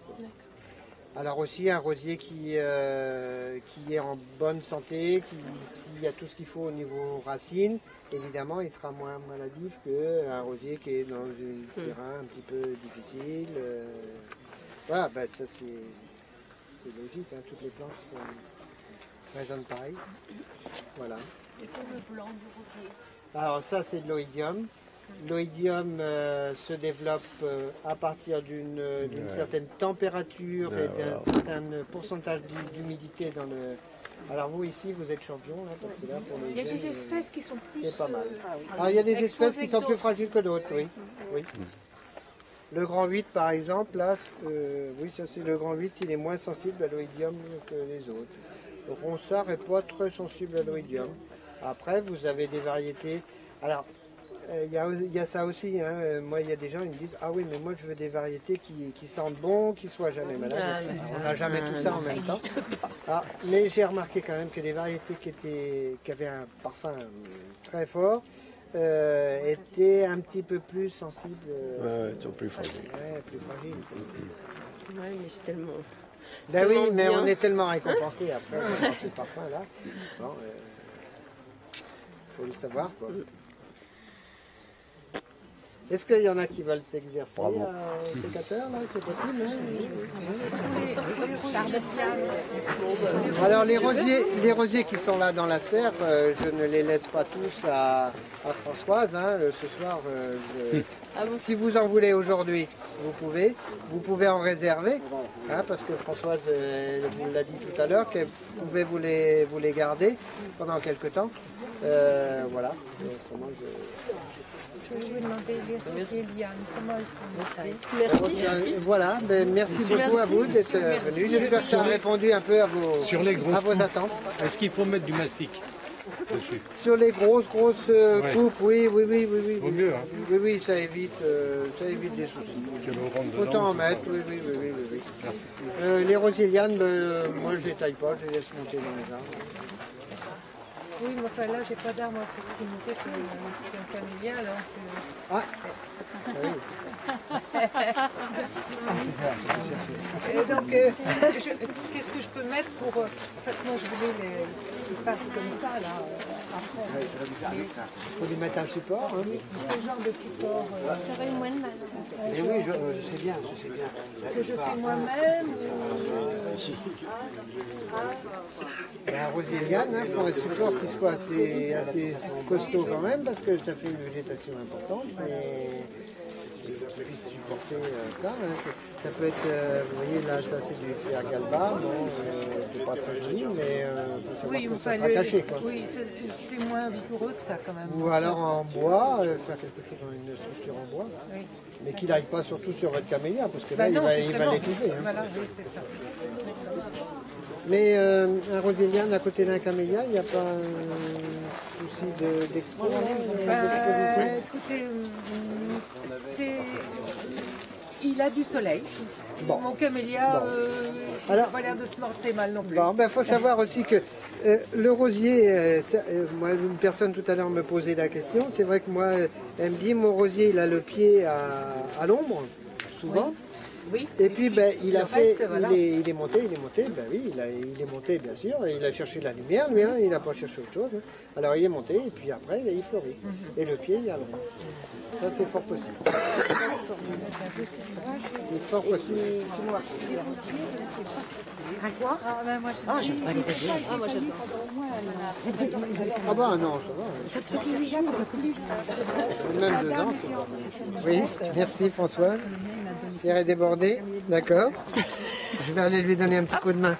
Alors aussi un rosier qui est en bonne santé, s'il y a tout ce qu'il faut au niveau racines, évidemment il sera moins maladif qu'un rosier qui est dans un terrain un petit peu difficile. Voilà, ben ça c'est logique, hein, toutes les plantes résonnent pareil. Voilà. Et pour le blanc du rosier? Alors ça c'est de l'oïdium. L'oïdium se développe à partir d'une certaine température et d'un certain pourcentage d'humidité dans le... Alors vous ici vous êtes champion là, parce que là pour il y a des espèces qui sont plus... C'est pas mal. Alors il y a des espèces qui sont plus fragiles que d'autres, oui. Le grand 8 par exemple, là, oui ça c'est le grand 8, il est moins sensible à l'oïdium que les autres. Le ronsard n'est pas très sensible à l'oïdium. Après vous avez des variétés... Alors, il y a ça aussi, hein. Moi il y a des gens qui me disent ah oui mais moi je veux des variétés qui sentent bon, qui ne soient jamais malades. On n'a jamais tout ça en même temps. Mais j'ai remarqué quand même que des variétés qui avaient un parfum très fort étaient un petit peu plus sensibles. Ils sont plus fragiles. Ouais, plus fragiles. Oui, mais c'est tellement... Ben oui, mais on est tellement récompensé après dans ce parfum-là. Bon, faut le savoir, quoi. Est-ce qu'il y en a qui veulent s'exercer sécateur, là? C'est possible, hein? Alors les rosiers qui sont là dans la serre, je ne les laisse pas tous à Françoise, hein. Ce soir, si vous en voulez aujourd'hui, vous pouvez en réserver, hein, parce que Françoise vous l'a dit tout à l'heure, qu'elle pouvait vous les garder pendant quelque temps. Voilà. Je vais vous demander les rosiers lianes, comment est-ce qu'on Merci. Voilà, merci beaucoup à vous d'être venus. J'espère que ça a répondu un peu à vos attentes. Est-ce qu'il faut mettre du mastic dessus? Sur les grosses coupes, oui. Vaut mieux, hein. Oui, ça évite des soucis. Autant en mettre, oui. Merci. Les rosiers lianes, moi je les taille pas, je les laisse monter dans les arbres. Oui, mais enfin là, j'ai pas d'armes à proximité pour un familial. Et donc, qu'est-ce que je peux mettre pour... en fait, moi, je voulais les passes comme ça, là, après. Il faut lui mettre un support. Hein. Quel genre de support J'aurais eu moins de mal. Mais oui, je sais bien, que je fais moi-même Un rosier liane, il faut un support qui soit assez costaud quand même, parce que ça fait une végétation importante. Et il faut qu'il puisse supporter ça. Hein. Ça peut être, vous voyez là, ça c'est du fer galba, bon, c'est pas très joli, mais faut savoir oui, que ça sera caché. Quoi. Oui, c'est moins vigoureux que ça quand même. Ou alors en bois, faire quelque chose dans une structure en bois, oui. Mais qu'il n'aille pas surtout sur votre camélia, parce que là non, il va l'étouffer. Hein. Voilà, oui, c'est ça. Mais un rosier liane à côté d'un camélia, il n'y a pas un souci d'expo écoutez, il a du soleil. Bon. Mon camélia n'a pas l'air de se morter mal non plus. Bon, ben, faut savoir aussi que le rosier, moi, une personne tout à l'heure me posait la question, c'est vrai que moi, elle me dit, mon rosier, il a le pied à l'ombre, souvent. Oui. Oui. Et puis ben, il est monté, ben oui, il est monté bien sûr, et il a cherché la lumière, lui, hein, il n'a pas cherché autre chose. Hein. Alors il est monté, et puis après, il fleurit. Et le pied, il y a l'ombre. Ça, c'est fort possible. C'est fort possible. À quoi? j'aime pas les baguettes. Moi, j'adore. Ah bah non, ça va. Ça peut tous les jours, Même dedans, oui, merci Françoise. Pierre est débordé, d'accord. Je vais aller lui donner un petit coup de main.